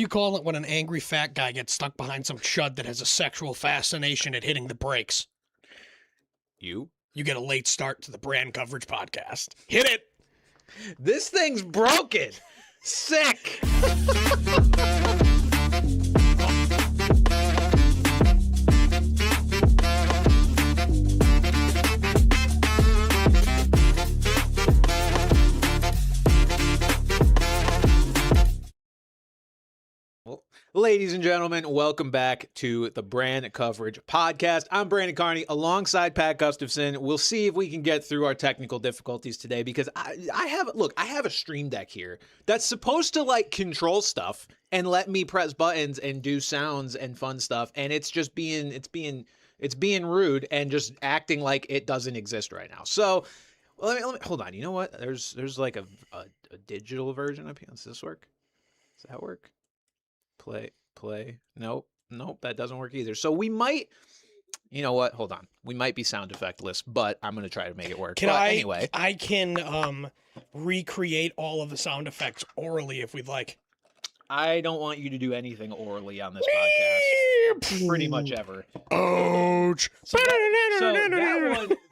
You call it when an angry fat guy gets stuck behind some chud that has a sexual fascination at hitting the brakes. You get a late start to the brand coverage podcast. Hit it. This thing's broken. Sick. Ladies and gentlemen, welcome back to the Brand Coverage Podcast. I'm Brandon Carney alongside Pat Gustafson. We'll see if we can get through our technical difficulties today because I have a Stream Deck here that's supposed to like control stuff and let me press buttons and do sounds and fun stuff, and it's just being rude and just acting like it doesn't exist right now. So let me hold on. You know what? There's like a digital version of here. Does this work? Does that work? Play. Nope, that doesn't work either. So we might, you know what? Hold on. We might be sound effectless, but I'm going to try to make it work. Anyway. I can recreate all of the sound effects orally if we'd like. I don't want you to do anything orally on this podcast. Pretty much ever. Ouch. So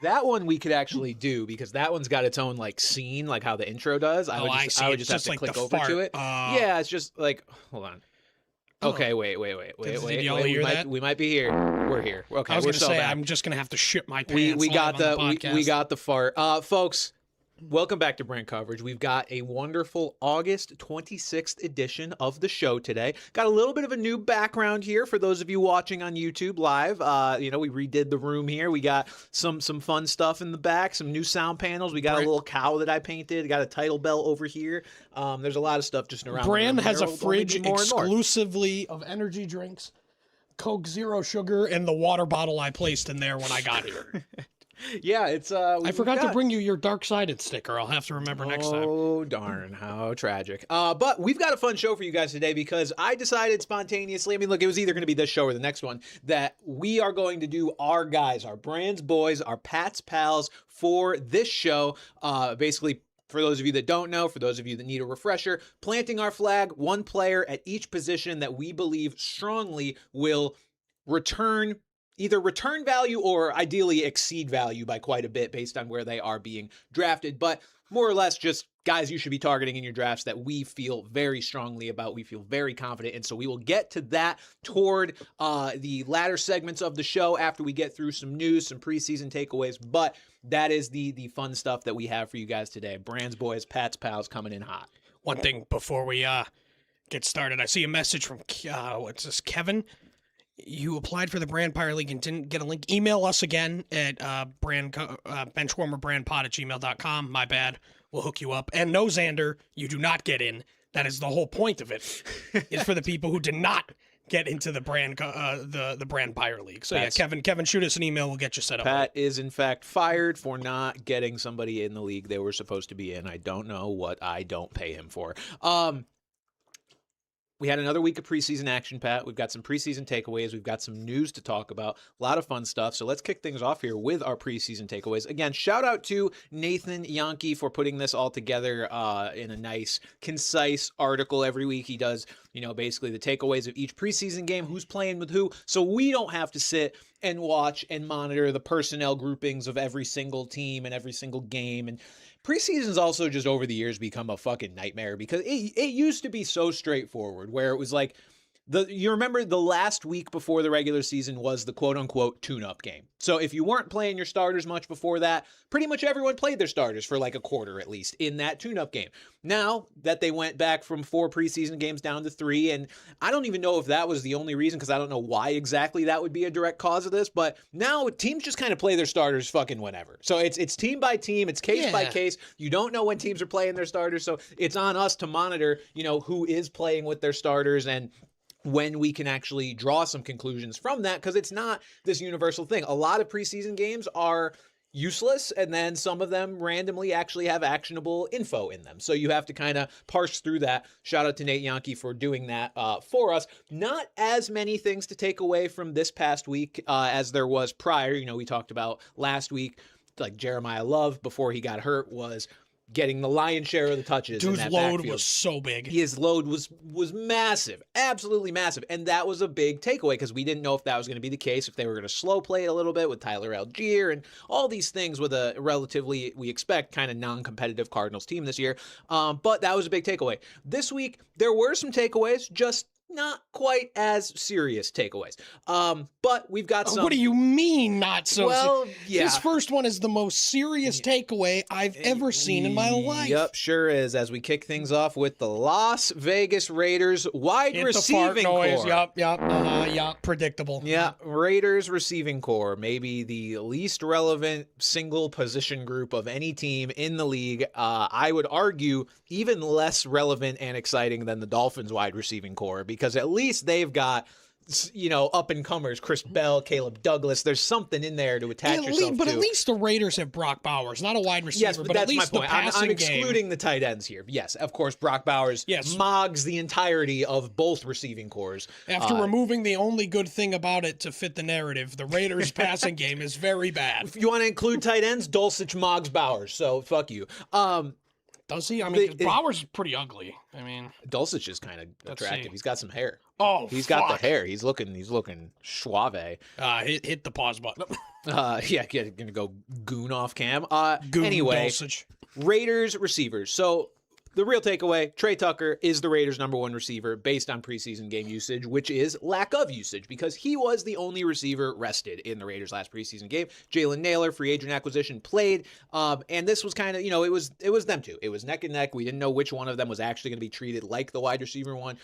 that one we could actually do because that one's got its own like scene, like how the intro does. I would just have to click over to it. Yeah, it's just like, hold on. Okay, wait. We might be here. We're here. Okay, I was we're gonna so say back. I'm just gonna have to shit my pants. We got we got the fart, folks. Welcome back to Brand Coverage. We've got a wonderful August 26th edition of the show today. Got a little bit of a new background here for those of you watching on YouTube live. We redid the room here. We got some fun stuff in the back, some new sound panels. We got a little cow that I painted. Got a title bell over here. There's a lot of stuff just around. Brand has a fridge exclusively of energy drinks, Coke Zero Sugar, and the water bottle I placed in there when I got here. Yeah, it's I forgot to bring you your dark-sided sticker. I'll have to remember next time. Oh, darn. How tragic. But we've got a fun show for you guys today because I decided spontaneously, it was either going to be this show or the next one, that we are going to do our guys, our Brand's boys, our Pat's pals for this show. Basically, for those of you that don't know, for those of you that need a refresher, planting our flag, one player at each position that we believe strongly will either return value or ideally exceed value by quite a bit based on where they are being drafted. But more or less just guys you should be targeting in your drafts that we feel very strongly about, we feel very confident in. So we will get to that toward the latter segments of the show after we get through some news, some preseason takeaways. But that is the fun stuff that we have for you guys today. Brand's boys, Pat's pals coming in hot. One thing before we get started, I see a message from, what's this, Kevin? You applied for the Brand Pyre League and didn't get a link. Email us again at benchwarmerbrandpod@gmail.com. My bad. We'll hook you up. And no, Xander, you do not get in. That is the whole point of it. It's for the people who did not get into the Brand the Brand Pyre League. So yeah, Kevin, shoot us an email. We'll get you set up. Pat is in fact fired for not getting somebody in the league they were supposed to be in. I don't know what I don't pay him for. We had another week of preseason action, Pat. We've got some preseason takeaways. We've got some news to talk about. A lot of fun stuff. So let's kick things off here with our preseason takeaways. Again, shout out to Nathan Yankee for putting this all together in a nice, concise article every week. He does, basically the takeaways of each preseason game, who's playing with who, so we don't have to sit and watch and monitor the personnel groupings of every single team and every single game. And preseason's also just over the years become a fucking nightmare because it used to be so straightforward where it was like you remember the last week before the regular season was the quote unquote tune-up game. So if you weren't playing your starters much before that, pretty much everyone played their starters for like a quarter at least in that tune-up game. Now that they went back from 4 preseason games down to 3, and I don't even know if that was the only reason because I don't know why exactly that would be a direct cause of this, but now teams just kind of play their starters fucking whenever. So it's team by team, it's case by case. You don't know when teams are playing their starters, so it's on us to monitor, who is playing with their starters and when we can actually draw some conclusions from that, because it's not this universal thing. A lot of preseason games are useless, and then some of them randomly actually have actionable info in them. So you have to kind of parse through that. Shout out to Nate Yankee for doing that for us. Not as many things to take away from this past week as there was prior. We talked about last week, like Jeremiah Love, before he got hurt, was getting the lion's share of the touches. Dude's in that load backfield. was so big. His load was massive, absolutely massive. And that was a big takeaway because we didn't know if that was going to be the case, if they were going to slow play it a little bit with Tyler Algier and all these things with a relatively, we expect, kind of non-competitive Cardinals team this year. But that was a big takeaway. This week, there were some takeaways, just not quite as serious takeaways. But we've got some. What do you mean not so? Well, yeah. This first one is the most serious takeaway I've ever seen in my life. Yep, sure is. As we kick things off with the Las Vegas Raiders wide Hit receiving the fart noise. core. Yup. Predictable. Yeah, Raiders receiving core, maybe the least relevant single position group of any team in the league. I would argue even less relevant and exciting than the Dolphins wide receiving core, because at least they've got, up and comers, Chris Bell, Caleb Douglas. There's something in there to attach yourself but to. at least the Raiders have Brock Bowers, not a wide receiver, Yes, but at that's least my the point. passing I'm excluding game. the tight ends here. Yes, of course, Brock Bowers mogs the entirety of both receiving cores. After removing the only good thing about it to fit the narrative, the Raiders' passing game is very bad. If you want to include tight ends, Dulcich mogs Bowers, so fuck you. Does he? I mean, Bowers is pretty ugly. I mean, Dulcich is kind of attractive. He's got some hair. Oh, he's got the hair. He's looking suave. Hit the pause button. Gonna go goon off cam. Goon anyway, Dulcich. Raiders receivers. So the real takeaway, Trey Tucker is the Raiders' #1 receiver based on preseason game usage, which is lack of usage because he was the only receiver rested in the Raiders' last preseason game. Jalen Naylor, free agent acquisition, played. And this was kind of, it was them two. It was neck and neck. We didn't know which one of them was actually going to be treated like the wide receiver one.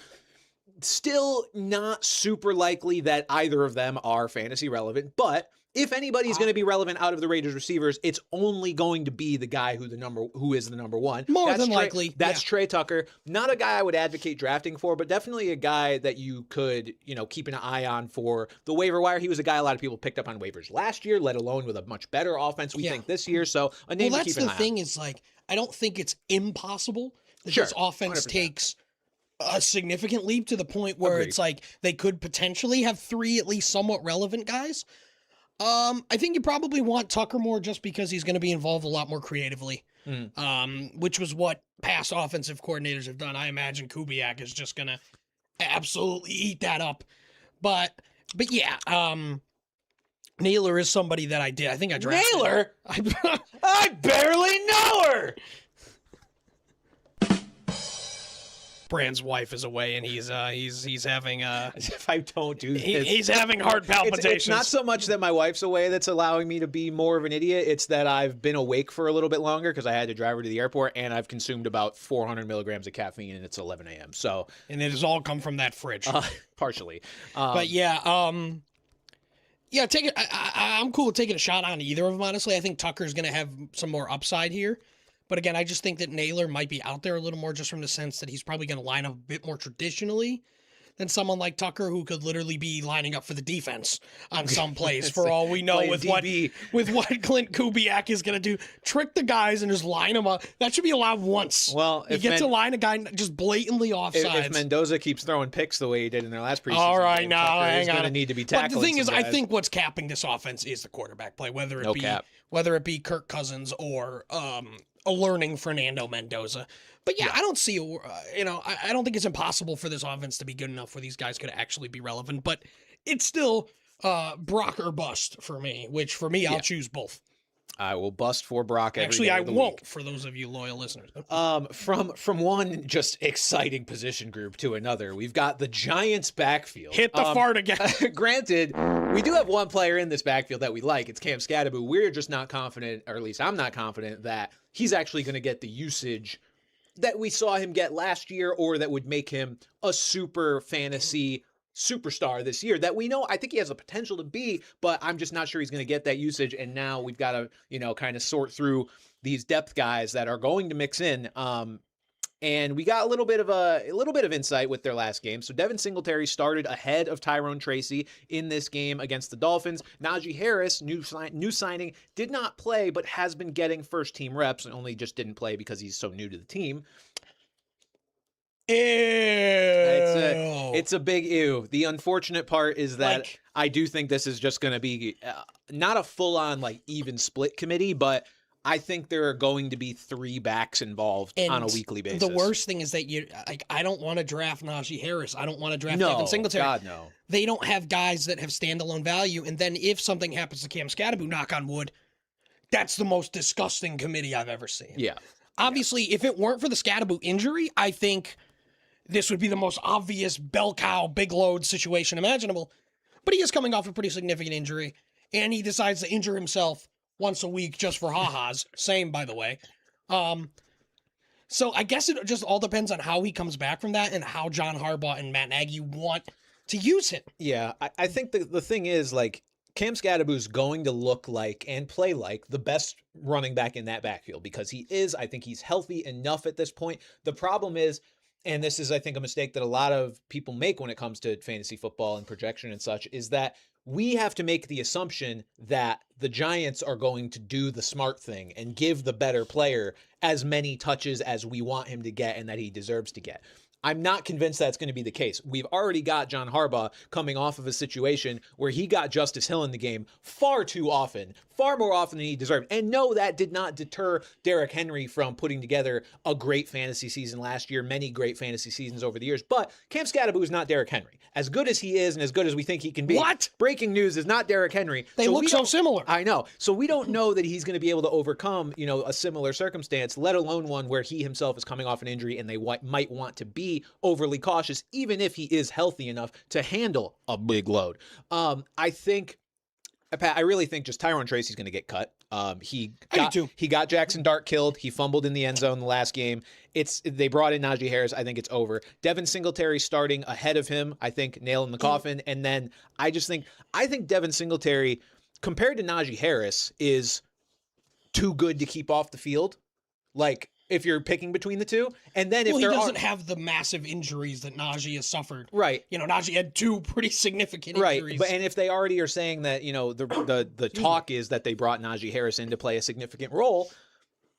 Still not super likely that either of them are fantasy relevant, but if anybody's going to be relevant out of the Raiders receivers, it's only going to be the guy who is the #1. More than likely. That's Trey Tucker. Not a guy I would advocate drafting for, but definitely a guy that you could, keep an eye on for the waiver wire. He was a guy a lot of people picked up on waivers last year, let alone with a much better offense, we think, this year. So a name to keep an eye on. That's the thing is, I don't think it's impossible that this offense 100%. Takes a significant leap to the point where it's like they could potentially have 3 at least somewhat relevant guys. I think you probably want Tucker more just because he's going to be involved a lot more creatively, which was what past offensive coordinators have done. I imagine Kubiak is just going to absolutely eat that up. But yeah, Naylor is somebody that I think I drafted. Naylor? I barely know her! Bran's wife is away, and he's having if I don't do this, he's having heart palpitations. It's not so much that my wife's away that's allowing me to be more of an idiot. It's that I've been awake for a little bit longer because I had to drive her to the airport, and I've consumed about 400 milligrams of caffeine, and it's 11 a.m. So, and it has all come from that fridge, partially. But yeah, take it. I'm cool with taking a shot on either of them. Honestly, I think Tucker's going to have some more upside here. But again, I just think that Naylor might be out there a little more just from the sense that he's probably going to line up a bit more traditionally than someone like Tucker who could literally be lining up for the defense on some plays for all we know with what Clint Kubiak is going to do. Trick the guys and just line them up. That should be allowed once. Well, you get to line a guy just blatantly offsides. If Mendoza keeps throwing picks the way he did in their last preseason all right, game, now he's going to need to be tackling. But the thing is, guys. I think what's capping this offense is the quarterback play, whether it be Kirk Cousins or a learning Fernando Mendoza. But yeah, I don't see, I don't think it's impossible for this offense to be good enough where these guys could actually be relevant, but it's still Brock or bust for me, which for me, I'll choose both. I will bust for Brock every Actually, day I of the won't week. for those of you loyal listeners. From one just exciting position group to another, we've got the Giants backfield. Hit the fart again. Granted, we do have one player in this backfield that we like. It's Cam Scadaboo. We're just not confident, or at least I'm not confident, that he's actually going to get the usage that we saw him get last year or that would make him a super fantasy superstar this year that we know I think he has the potential to be, but I'm just not sure he's going to get that usage. And now we've got to, kind of sort through these depth guys that are going to mix in. And we got a little bit of insight with their last game. So Devin Singletary started ahead of Tyrone Tracy in this game against the Dolphins. Najee Harris, new signing, did not play, but has been getting first team reps and only just didn't play because he's so new to the team. Ew. It's a big ew. The unfortunate part is that I do think this is just going to be not a full-on even split committee, but I think there are going to be 3 backs involved on a weekly basis. The worst thing is that I don't want to draft Najee Harris. I don't want to draft Devin Singletary. God, no. They don't have guys that have standalone value. And then if something happens to Cam Scatterbu, knock on wood, that's the most disgusting committee I've ever seen. Yeah. Obviously, if it weren't for the Scatterbu injury, I think this would be the most obvious bell cow, big load situation imaginable. But he is coming off a pretty significant injury, and he decides to injure himself once a week just for ha-has. Same, by the way. So I guess it just all depends on how he comes back from that and how John Harbaugh and Matt Nagy want to use him. Yeah, I think the thing is, like, Cam Scatterbu's going to look like and play like the best running back in that backfield because he is. I think he's healthy enough at this point. The problem is, and this is, I think, a mistake that a lot of people make when it comes to fantasy football and projection and such, is that we have to make the assumption that the Giants are going to do the smart thing and give the better player as many touches as we want him to get and that he deserves to get. I'm not convinced that's going to be the case. We've already got John Harbaugh coming off of a situation where he got Justice Hill in the game far too often, far more often than he deserved. And no, that did not deter Derrick Henry from putting together a great fantasy season last year, many great fantasy seasons over the years. But Cam Scatterbu is not Derrick Henry. As good as he is and as good as we think he can be. What? Breaking news is not Derrick Henry. They look so similar. I know. So we don't know that he's going to be able to overcome, a similar circumstance, let alone one where he himself is coming off an injury and they might want to be overly cautious, even if he is healthy enough to handle a big load. I really think just Tyrone Tracy's going to get cut. He got Jackson Dart killed. He fumbled in the end zone the last game. They brought in Najee Harris. I think it's over. Devin Singletary starting ahead of him. I think nail in the coffin. And then I think Devin Singletary compared to Najee Harris is too good to keep off the field. Like, if you're picking between the two. And then if he doesn't have the massive injuries that Najee has suffered. Right. Najee had 2 pretty significant injuries. Right. And if they already are saying that, the talk is that they brought Najee Harris in to play a significant role,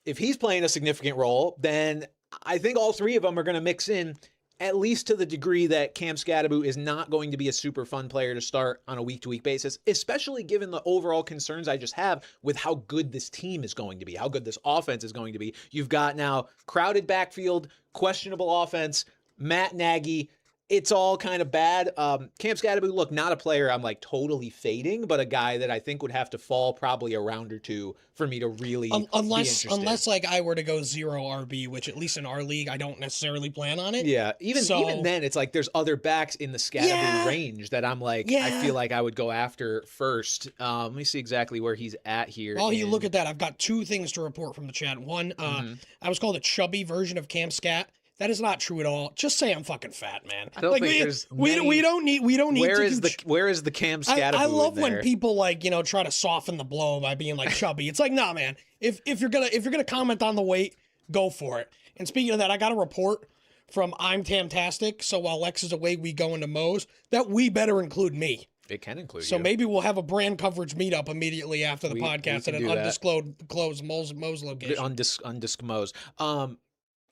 if he's playing a significant role, then I think all 3 of them are going to mix in, at least to the degree that Cam Scatterbu is not going to be a super fun player to start on a week-to-week basis, especially given the overall concerns I just have with how good this team is going to be, how good this offense is going to be. You've got now crowded backfield, questionable offense, Matt Nagy. It's all kind of bad. Cam Scatterbu, look, not a player I'm like totally fading, but a guy that I think would have to fall probably a round or 2 for me to really be interested. Unless like I were to go 0 RB, which at least in our league I don't necessarily plan on it. Yeah, even then it's like there's other backs in the Scatterbu range that I'm like I feel like I would go after first. Let me see exactly where he's at here. While you look at that, I've got 2 things to report from the chat. One, I was called a chubby version of Cam Scat. That is not true at all. Just say I'm fucking fat, man. I don't think we don't need where is the Cam Scatterbu? I love when people try to soften the blow by being like chubby. It's like, nah, man. If you're gonna comment on the weight, go for it. And speaking of that, I got a report from I'm Tamtastic. So while Lex is away, we go into Moe's. That we better include me. It can include you. So maybe we'll have a brand coverage meetup immediately after the podcast at an undisclosed Moe's location. Undisclosed Moe's.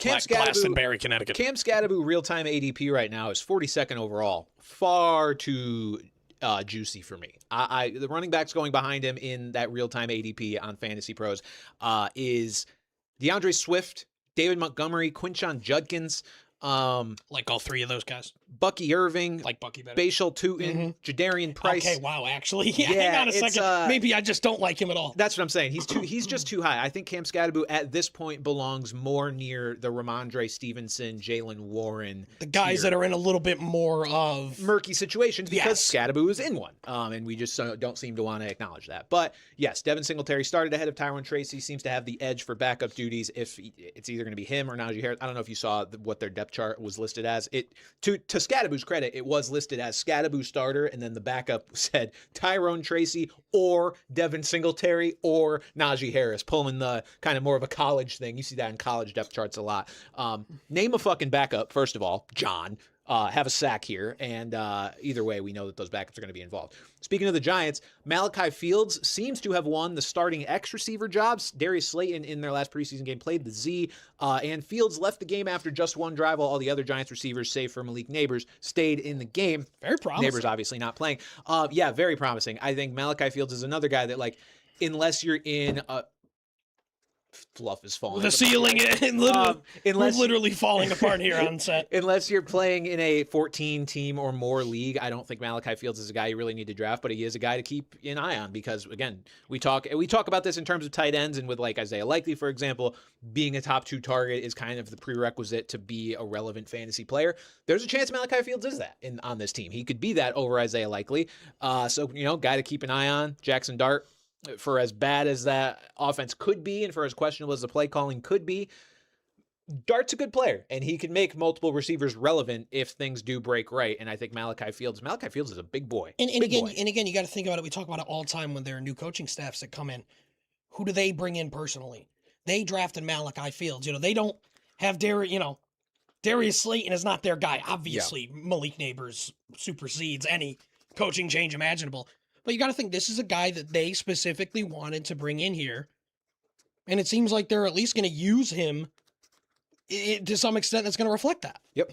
Glastonbury, Connecticut. Cam Scatterbu real-time ADP right now is 42nd overall. Far too juicy for me. The running backs going behind him in that real-time ADP on Fantasy Pros is DeAndre Swift, David Montgomery, Quinshon Judkins. Like all 3 of those guys. Bucky Irving. Like Bucky better. Bashal Tootin. Jadarian Price. Okay, wow, actually. Hang on a second. Maybe I just don't like him at all. That's what I'm saying. He's just too high. I think Cam Scatterbu at this point belongs more near the Ramondre Stevenson, Jalen Warren. The guys that are in a little bit more of murky situations because Scatterbu is in one. And we just don't seem to want to acknowledge that. But yes, Devin Singletary started ahead of Tyrone Tracy, seems to have the edge for backup duties if it's either going to be him or Najee Harris. I don't know if you saw what their depth chart was listed as. To Scatterbu's credit, it was listed as Scatterbu starter, and then the backup said Tyrone Tracy or Devin Singletary or Najee Harris, pulling the kind of more of a college thing. You see that in college depth charts a lot. Name a fucking backup, first of all, John. Have a sack here, and either way, we know that those backups are going to be involved. Speaking of the Giants, Malachi Fields seems to have won the starting X receiver jobs. Darius Slayton in their last preseason game played the Z, and Fields left the game after just 1 drive, while all the other Giants receivers, save for Malik Neighbors, stayed in the game. Very promising. Neighbors obviously not playing. Yeah, very promising. I think Malachi Fields is another guy that, like, unless you're in fluff is falling. The ceiling and literally, we're Unless literally falling apart here on set. unless you're playing in a 14 team or more league, I don't think Malachi Fields is a guy you really need to draft, but he is a guy to keep an eye on because again, we talk about this in terms of tight ends and with like Isaiah Likely, for example, being a top 2 target is kind of the prerequisite to be a relevant fantasy player. There's a chance Malachi Fields is that on this team. He could be that over Isaiah Likely. So, guy to keep an eye on. Jackson Dart, for as bad as that offense could be and for as questionable as the play calling could be, Dart's a good player, and he can make multiple receivers relevant if things do break right. And I think Malachi Fields is a big boy. And again, you got to think about it. We talk about it all the time when there are new coaching staffs that come in. Who do they bring in personally? They drafted Malachi Fields. They don't have Darius Slayton is not their guy. Obviously, Malik Neighbors supersedes any coaching change imaginable. But you got to think this is a guy that they specifically wanted to bring in here. And it seems like they're at least going to use him to some extent that's going to reflect that. Yep.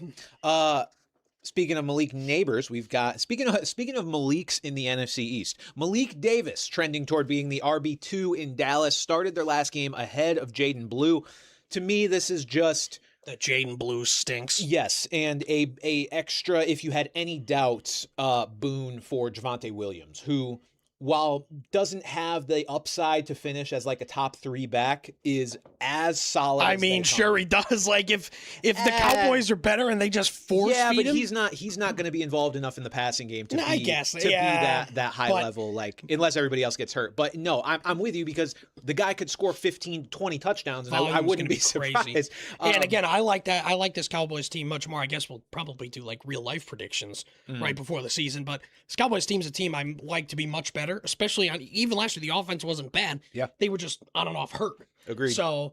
Speaking of Malik Neighbors, we've got speaking of Maliks in the NFC East. Malik Davis trending toward being the RB2 in Dallas, started their last game ahead of Jaden Blue. To me, this is just that Jaden Blue stinks. Yes, and a extra, if you had any doubts, boon for Javonte Williams, who, while doesn't have the upside to finish as like a top 3 back, is as solid. I mean, sure he does. Like if the Cowboys are better and they just force feed him. he's not going to be involved enough in the passing game to be that high level, like unless everybody else gets hurt. But no, I'm with you because the guy could score 15, 20 touchdowns, and I wouldn't be surprised. And again, I like that. I like this Cowboys team much more. I guess we'll probably do like real life predictions right before the season. But this Cowboys team's a team I like to be much better. Especially even last year, the offense wasn't bad. Yeah, they were just on and off hurt. Agreed. So,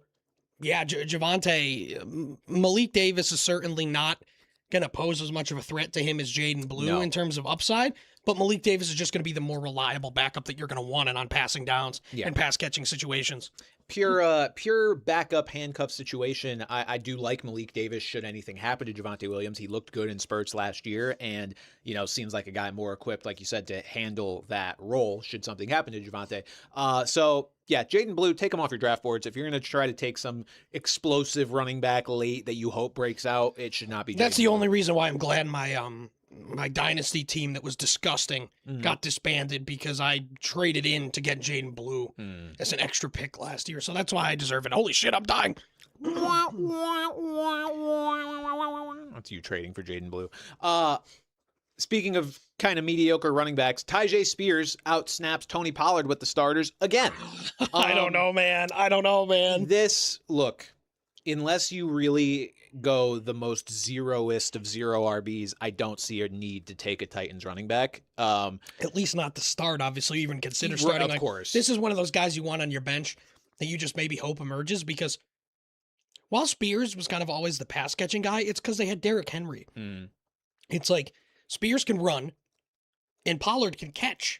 yeah, Javonte, Malik Davis is certainly not going to pose as much of a threat to him as Jaden Blue in terms of upside. But Malik Davis is just going to be the more reliable backup that you're going to want on passing downs and pass catching situations. Pure backup handcuff situation. I do like Malik Davis should anything happen to Javonte Williams. He looked good in spurts last year and, seems like a guy more equipped, like you said, to handle that role should something happen to Javonte. So, yeah, Jaden Blue, take him off your draft boards. If you're going to try to take some explosive running back late that you hope breaks out, it should not be That's Jaden the Blue. only reason why I'm glad my dynasty team that was disgusting got disbanded because I traded in to get Jaden Blue as an extra pick last year. So that's why I deserve it. Holy shit, I'm dying. That's you trading for Jaden Blue. Speaking of kind of mediocre running backs, Tyjae Spears outsnaps Tony Pollard with the starters again. I don't know, man. This, look, unless you really go the most zeroist of zero RBs, I don't see a need to take a Titans running back. At least not to start, obviously, even consider starting. Of course. This is one of those guys you want on your bench that you just maybe hope emerges because while Spears was kind of always the pass catching guy, it's because they had Derrick Henry. It's like Spears can run and Pollard can catch.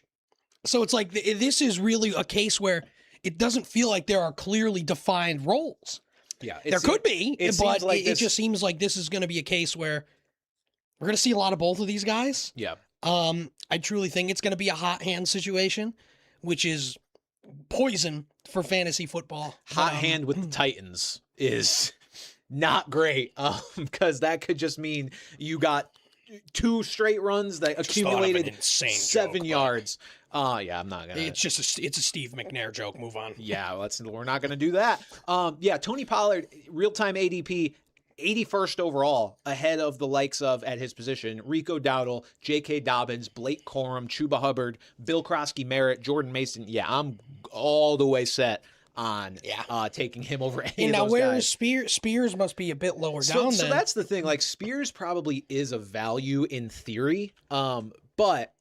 So it's like this is really a case where it doesn't feel like there are clearly defined roles. Yeah, there could be, but it just seems like this is going to be a case where we're going to see a lot of both of these guys. Yeah. I truly think it's going to be a hot hand situation, which is poison for fantasy football. Hot hand with the Titans is not great because that could just mean you got 2 straight runs that accumulated 7 yards. Yeah, I'm not gonna. It's a Steve McNair joke. Move on. Yeah, we're not gonna do that. Yeah, Tony Pollard, real-time ADP, 81st overall, ahead of the likes of, at his position, Rico Dowdle, J.K. Dobbins, Blake Corum, Chuba Hubbard, Bill Krosky-Merritt, Jordan Mason. Yeah, I'm all the way set on taking him over any of those guys. Where is Spears? Spears must be a bit lower down. So that's the thing. Like Spears probably is a value in theory, but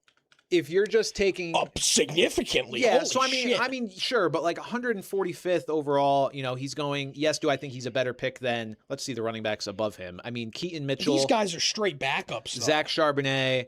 if you're just taking up significantly, yeah. So I mean, sure, but like 145th overall, he's going. Yes, do I think he's a better pick than? Let's see the running backs above him. I mean, Keaton Mitchell. These guys are straight backups. Though. Zach Charbonnet.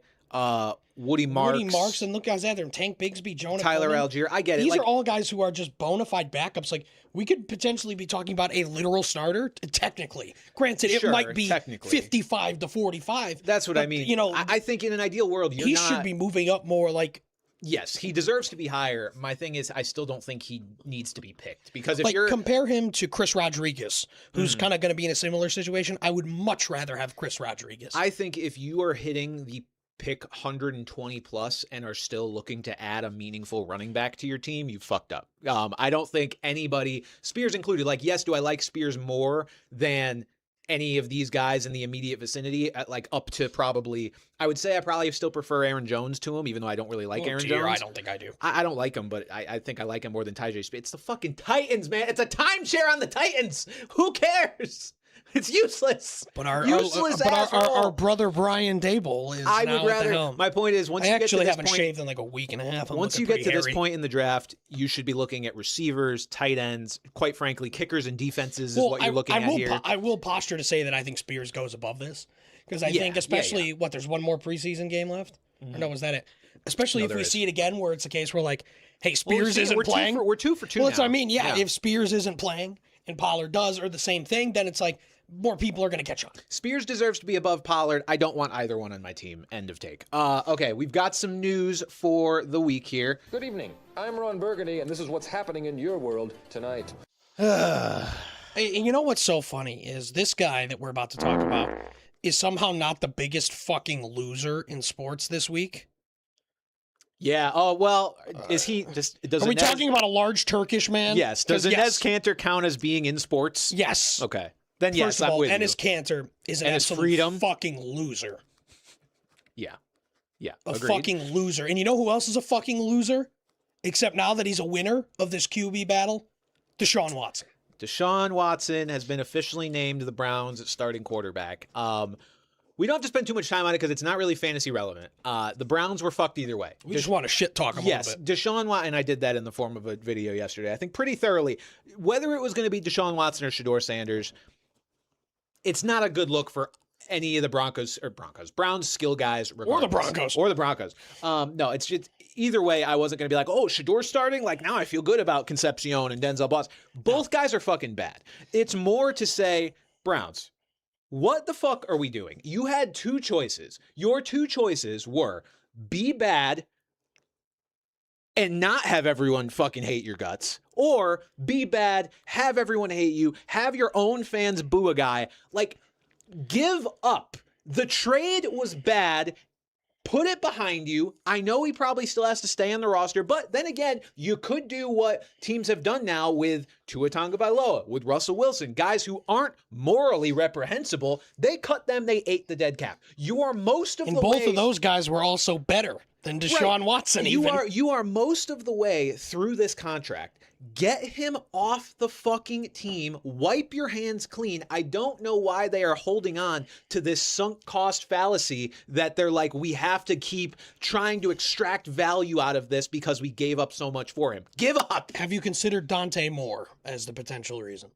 Woody Marks, and look guys out there, Tank Bigsby, Jonah Tyler Coleman. Algier. I get it. These are all guys who are just bona fide backups. Like we could potentially be talking about a literal starter. Technically, granted, it might be 55 to 45. That's what I mean. I think in an ideal world, he should be moving up more like Yes, he deserves to be higher. My thing is, I still don't think he needs to be picked because if Like, you're compare him to Chris Rodriguez, who's kind of going to be in a similar situation. I would much rather have Chris Rodriguez. I think if you are hitting the pick 120 plus and are still looking to add a meaningful running back to your team, you fucked up. I don't think anybody, Spears included, like, yes, do I like Spears more than any of these guys in the immediate vicinity, at like up to probably, I would say I probably still prefer Aaron Jones to him, even though I don't really like Aaron Jones. I don't think I do. I don't like him, but I think I like him more than Tyjae Spears. It's the fucking Titans, man. It's a timeshare on the Titans. Who cares? It's useless. But our brother Brian Dable is. I now would at the rather. helm. My point is, once I you get to actually this haven't point, shaved in like a week and a half. I'm once you looking get to pretty this hairy. point in the draft, you should be looking at receivers, tight ends, quite frankly, kickers and defenses is what you're looking at here. I will posture to say that I think Spears goes above this because I think, especially what there's one more preseason game left. Or no, was that it? Especially if we see it again, where it's a case where like, hey, Spears isn't playing. We're 2 for 2 Well, now. that's what I mean. Yeah, if Spears isn't playing and Pollard does, or the same thing, then it's like more people are going to catch on. Spears deserves to be above Pollard. I don't want either one on my team. End of take. Okay, we've got some news for the week here. Good evening. I'm Ron Burgundy, and this is what's happening in your world tonight. And you know what's so funny is this guy that we're about to talk about is somehow not the biggest fucking loser in sports this week. Yeah. Oh, well, is he just... Are we talking about a large Turkish man? Yes. Does Inez Cantor count as being in sports? Yes. Okay. Then yes, First of I'm all, with Enes you. Kanter is an And his absolute freedom. fucking loser. Yeah. Yeah. A Agreed. fucking loser. And you know who else is a fucking loser? Except now that he's a winner of this QB battle? Deshaun Watson. Deshaun Watson has been officially named the Browns starting quarterback. We don't have to spend too much time on it because it's not really fantasy relevant. The Browns were fucked either way. We just want to shit talk him a little bit. Deshaun Watson, and I did that in the form of a video yesterday, I think pretty thoroughly. Whether it was going to be Deshaun Watson or Shedeur Sanders, it's not a good look for any of the Browns skill guys. Or the Broncos. No, it's just either way. I wasn't going to be like, oh, Shedeur starting. Like now I feel good about Concepcion and Denzel Boss. Both guys are fucking bad. It's more to say, Browns, what the fuck are we doing? You had 2 choices. Your 2 choices were be bad and not have everyone fucking hate your guts, or be bad, have everyone hate you, have your own fans boo a guy. Like, give up. The trade was bad. Put it behind you. I know he probably still has to stay on the roster, but then again, you could do what teams have done now with Tua Tagovailoa, with Russell Wilson, guys who aren't morally reprehensible. They cut them, they ate the dead cap. You are most of And the both way... of those guys were also better than Deshaun Watson. You are most of the way through this contract. Get him off the fucking team. Wipe your hands clean. I don't know why they are holding on to this sunk cost fallacy that they're like, we have to keep trying to extract value out of this because we gave up so much for him. Give up. Have you considered Dante Moore as the potential reason?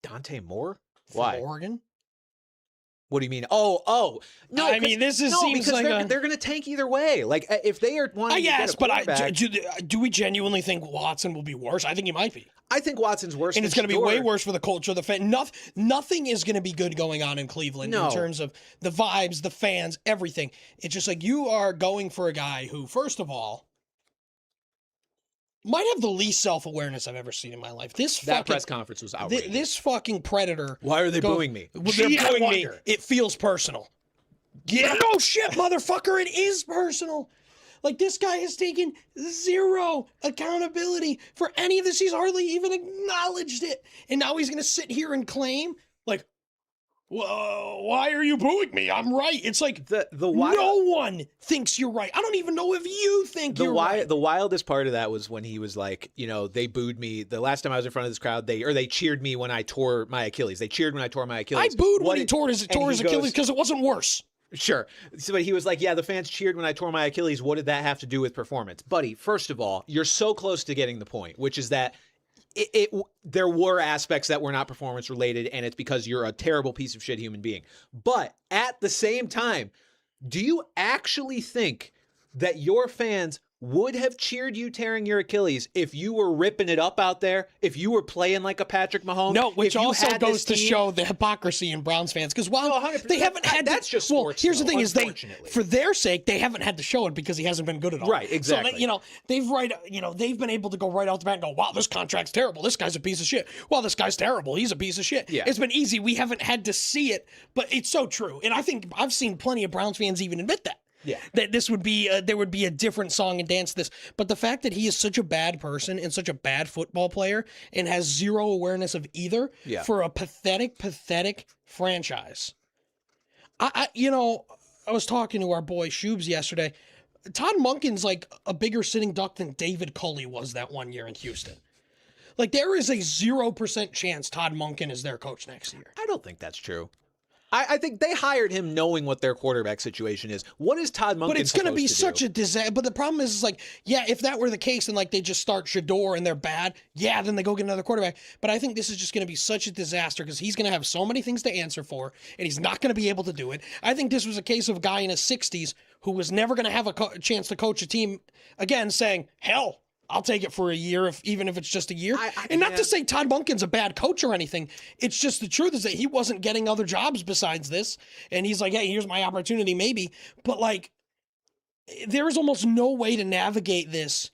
Dante Moore? For Why? Oregon? What do you mean? Oh, no. I mean, this seems like they're going to tank either way. Like if they are wanting to get a quarterback, do we genuinely think Watson will be worse? I think he might be. I think Watson's worse, and it's going to be way worse for the culture of the fan. Nothing is going to be good going on in Cleveland in terms of the vibes, the fans, everything. It's just like you are going for a guy who, first of all, might have the least self-awareness I've ever seen in my life. That press conference was outrageous. This fucking predator. Why are they booing me? They're booing me. It feels personal. Yeah. No shit, motherfucker. It is personal. Like, this guy has taken zero accountability for any of this. He's hardly even acknowledged it. And now he's going to sit here and claim, like, whoa, why are you booing me? I'm right. It's like no one thinks you're right. I don't even know if you think you're right. The wildest part of that was when he was like, they booed me. The last time I was in front of this crowd, they cheered me when I tore my Achilles. They cheered when I tore my Achilles. I booed when he tore his Achilles because it wasn't worse. Sure. So he was like, yeah, the fans cheered when I tore my Achilles. What did that have to do with performance? Buddy, first of all, you're so close to getting the point, which is that there were aspects that were not performance related, and it's because you're a terrible piece of shit human being. But at the same time, do you actually think that your fans would have cheered you tearing your Achilles if you were ripping it up out there, if you were playing like a Patrick Mahomes. No, which if you also had goes this to team- show the hypocrisy in Browns fans. Because while 100%. they haven't had That's just well, sports, here's the though, thing: is unfortunately. for their sake, they haven't had to show it because he hasn't been good at all. Right, exactly. So they've been able to go right out the bat and go, "Wow, this contract's terrible. This guy's a piece of shit. Well, this guy's terrible. He's a piece of shit." Yeah. It's been easy. We haven't had to see it, but it's so true. And I think I've seen plenty of Browns fans even admit that. Yeah. That this would be there would be a different song and dance to this. But the fact that he is such a bad person and such a bad football player and has zero awareness of either for a pathetic franchise. I was talking to our boy Shubes yesterday. Todd Monken's like a bigger sitting duck than David Culley was that one year in Houston. Like there is a 0% chance Todd Monken is their coach next year. I don't think that's true. I think they hired him knowing what their quarterback situation is. What is Todd Monken But it's going to be such do? a disaster. But the problem is like, yeah, if that were the case and like they just start Shador and they're bad, yeah, then they go get another quarterback. But I think this is just going to be such a disaster because he's going to have so many things to answer for and he's not going to be able to do it. I think this was a case of a guy in his 60s who was never going to have a chance to coach a team again saying, hell, I'll take it for a year, even if it's just a year. And not to say Todd Monken's a bad coach or anything. It's just the truth is that he wasn't getting other jobs besides this. And he's like, hey, here's my opportunity, maybe. But like, there is almost no way to navigate this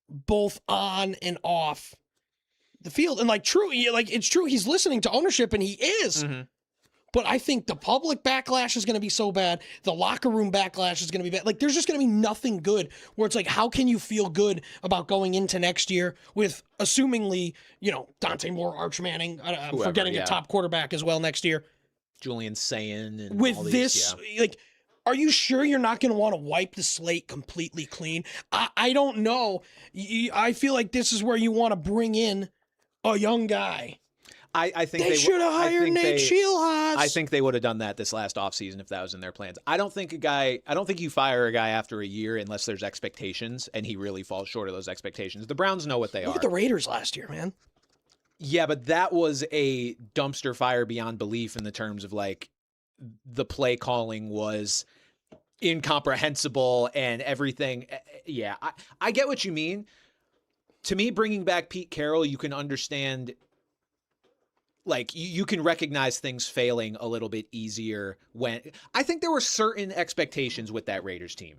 both on and off the field. And like, it's true. He's listening to ownership and he is. Mm-hmm. But I think the public backlash is going to be so bad. The locker room backlash is going to be bad. Like, there's just going to be nothing good where it's like, how can you feel good about going into next year with, assumingly, Dante Moore, Arch Manning, forgetting a top quarterback as well next year. Julian Sayin and with all these, this, like, are you sure you're not going to want to wipe the slate completely clean? I don't know. I feel like this is where you want to bring in a young guy. I think they should have hired Nate Scheelhaas. I think they would have done that this last offseason if that was in their plans. I don't think you fire a guy after a year unless there's expectations and he really falls short of those expectations. The Browns know what they are. Look at the Raiders last year, man. Yeah, but that was a dumpster fire beyond belief in the terms of like the play calling was incomprehensible and everything. Yeah, I get what you mean. To me, bringing back Pete Carroll, you can understand. Like, you can recognize things failing a little bit easier when... I think there were certain expectations with that Raiders team.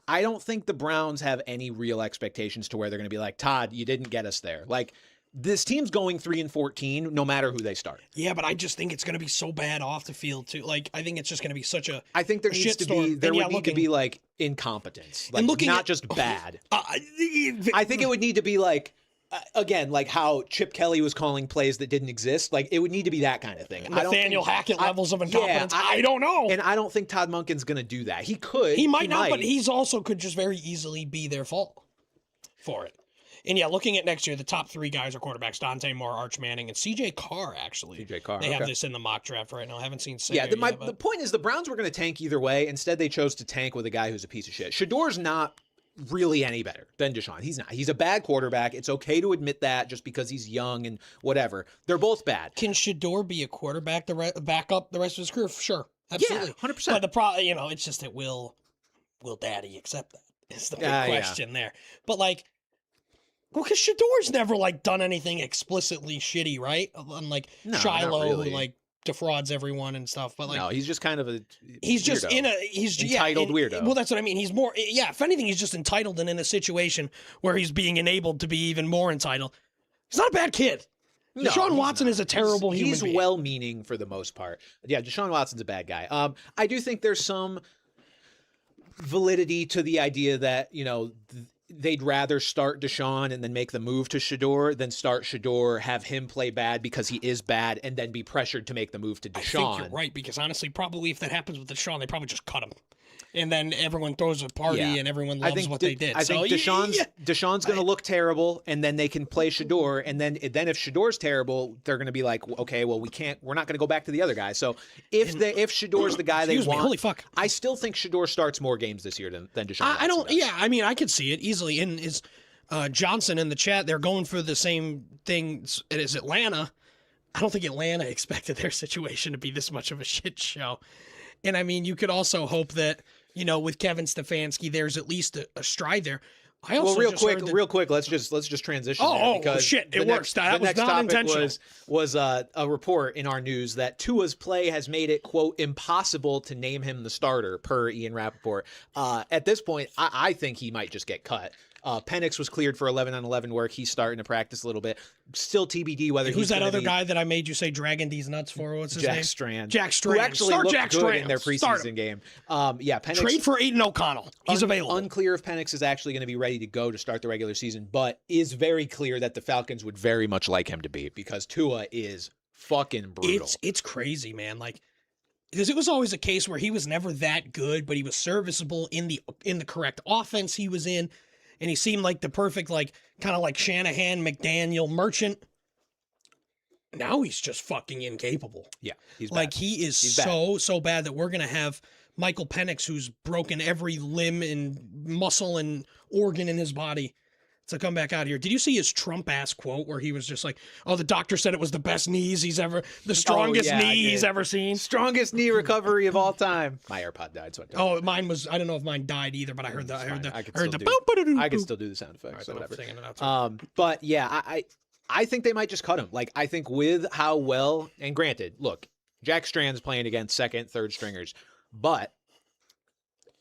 I don't think the Browns have any real expectations to where they're going to be like, Todd, you didn't get us there. Like, this team's going 3-14 no matter who they start. Yeah, but I just think it's going to be so bad off the field, too. Like, I think it's just going to be such a I think there needs to be... There would need to be, like, incompetence. Like, not just bad. I think it would need to be, like... Again, like how Chip Kelly was calling plays that didn't exist, like it would need to be that kind of thing. Nathaniel Hackett levels of incompetence. I don't know. And I don't think Todd Monken's going to do that. He could. He might not, but he's also could just very easily be their fault for it. And yeah, looking at next year, the top three guys are quarterbacks: Dante Moore, Arch Manning, and C.J. Carr. Actually, C.J. Carr. They have this in the mock draft right now. I haven't seen. Yeah, the point is the Browns were going to tank either way. Instead, they chose to tank with a guy who's a piece of shit. Shador's not really any better than Deshaun. He's not. He's a bad quarterback. It's okay to admit that just because he's young and whatever. They're both bad. Can Shador be a quarterback back up the rest of his career? Sure. Absolutely. Yeah, 100%. But the problem, it's just that will Daddy accept that? Is the big question there. But like, well, because Shador's never like done anything explicitly shitty, right? Unlike Shiloh, really. who like defrauds everyone and stuff. But like, no, he's just kind of a he's just entitled weirdo. Well, that's what I mean. He's more if anything, he's just entitled and in a situation where he's being enabled to be even more entitled. He's not a bad kid. No, Deshaun Watson is a terrible human He's being. well-meaning for the most part. Yeah, Deshaun Watson's a bad guy. I do think there's some validity to the idea that, they'd rather start Deshaun and then make the move to Shador than start Shador, have him play bad because he is bad, and then be pressured to make the move to Deshaun. I think you're right, because honestly, probably if that happens with Deshaun, they probably just cut him. And then everyone throws a party and everyone loves what they did. I think Deshaun's going to look terrible, and then they can play Shador, and then if Shador's terrible, they're going to be like, okay, well, we're not going to go back to the other guy. So if Shador's the guy they want, holy fuck, I still think Shador starts more games this year than Deshaun Watson I don't. does. Yeah, I mean, I could see it easily. And is Johnson in the chat? They're going for the same thing as Atlanta. I don't think Atlanta expected their situation to be this much of a shit show. And I mean, you could also hope that, with Kevin Stefanski, there's at least a stride there. I also real just quick, heard that- real quick. Let's just transition. there because shit! the It works. That the was next not topic intentional. was a report in our news that Tua's play has made it quote impossible to name him the starter per Ian Rappaport. At this point, I think he might just get cut. Penix was cleared for 11-on-11 work. He's starting to practice a little bit. Still TBD whether Who's he's that gonna other be guy that I made you say dragging these nuts for? What's his Jack name? Strand. Jack Strand. Who actually Start looked Jack good Strand. in their Start preseason him. game. Yeah, Penix. Trade for Aiden O'Connell. He's available. Unclear if Penix is actually going to be ready to go to start the regular season, but is very clear that the Falcons would very much like him to be because Tua is fucking brutal. It's crazy, man. Like, because it was always a case where he was never that good, but he was serviceable in the correct offense he was in, and he seemed like the perfect, like, kind of like Shanahan, McDaniel, Merchant. Now he's just fucking incapable. Yeah, he's like bad. he is He's so bad that we're gonna have Michael Penix, who's broken every limb and muscle and organ in his body, to come back out here. Did you see his Trump ass quote where he was just like, "Oh, the doctor said it was the best knees he's ever, the strongest yeah, knee he's ever seen." Strongest knee recovery of all time. My AirPod died, so I don't. Oh, mine was. I don't know if mine died either, but I heard the. I heard fine. the. I could I heard still the. do- boop-a-doo-doo-doo. I can still do the sound effects, All right, so then I'm whatever. singing it out. But yeah, I think they might just cut him. Like I think with how well, and granted, look, Jack Strand's playing against second, third stringers, but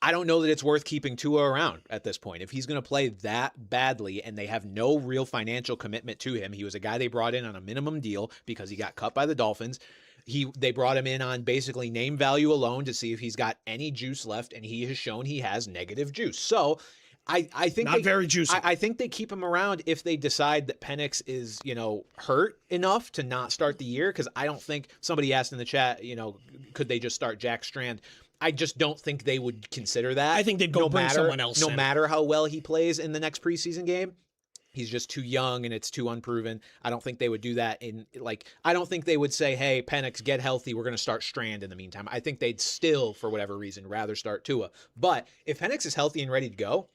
I don't know that it's worth keeping Tua around at this point. If he's going to play that badly and they have no real financial commitment to him, he was a guy they brought in on a minimum deal because he got cut by the Dolphins. They brought him in on basically name value alone to see if he's got any juice left, and he has shown he has negative juice. So I think Not very juicy. I think they keep him around if they decide that Penix is, hurt enough to not start the year. Because I don't think somebody asked in the chat, could they just start Jack Strand? I just don't think they would consider that. I think they'd go bring someone else No in. matter how well he plays in the next preseason game. He's just too young and it's too unproven. I don't think they would do that I don't think they would say, hey, Penix, get healthy. We're going to start Strand in the meantime. I think they'd still, for whatever reason, rather start Tua. But if Penix is healthy and ready to go,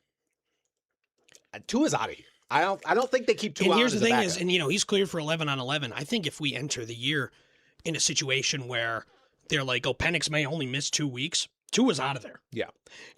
Tua's out of here. I don't think they keep Tua. And here's on the as a thing is, backup. and he's cleared for 11-on-11. I think if we enter the year in a situation where they're like, oh, Penix may only miss 2 weeks, Tua's out of there. Yeah.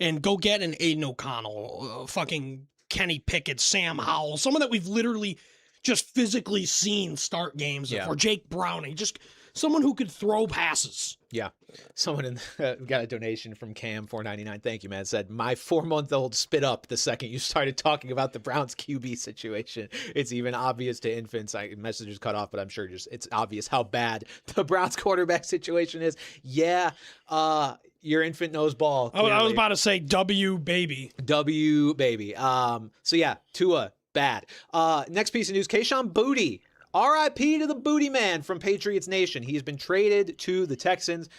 And go get an Aiden O'Connell, fucking Kenny Pickett, Sam Howell, someone that we've literally just physically seen start games, or Jake Browning, just someone who could throw passes. Yeah. Someone got a donation from Cam499. Thank you, man. Said, my 4-month-old spit up the second you started talking about the Browns QB situation. It's even obvious to infants. Message is cut off, but I'm sure it's obvious how bad the Browns quarterback situation is. Yeah. Your infant knows ball. I was clearly. about to say W baby. W baby. So yeah, Tua, bad. Next piece of news, Kayshon Boutte. R.I.P. to the Booty Man from Patriots Nation. He's been traded to the Texans.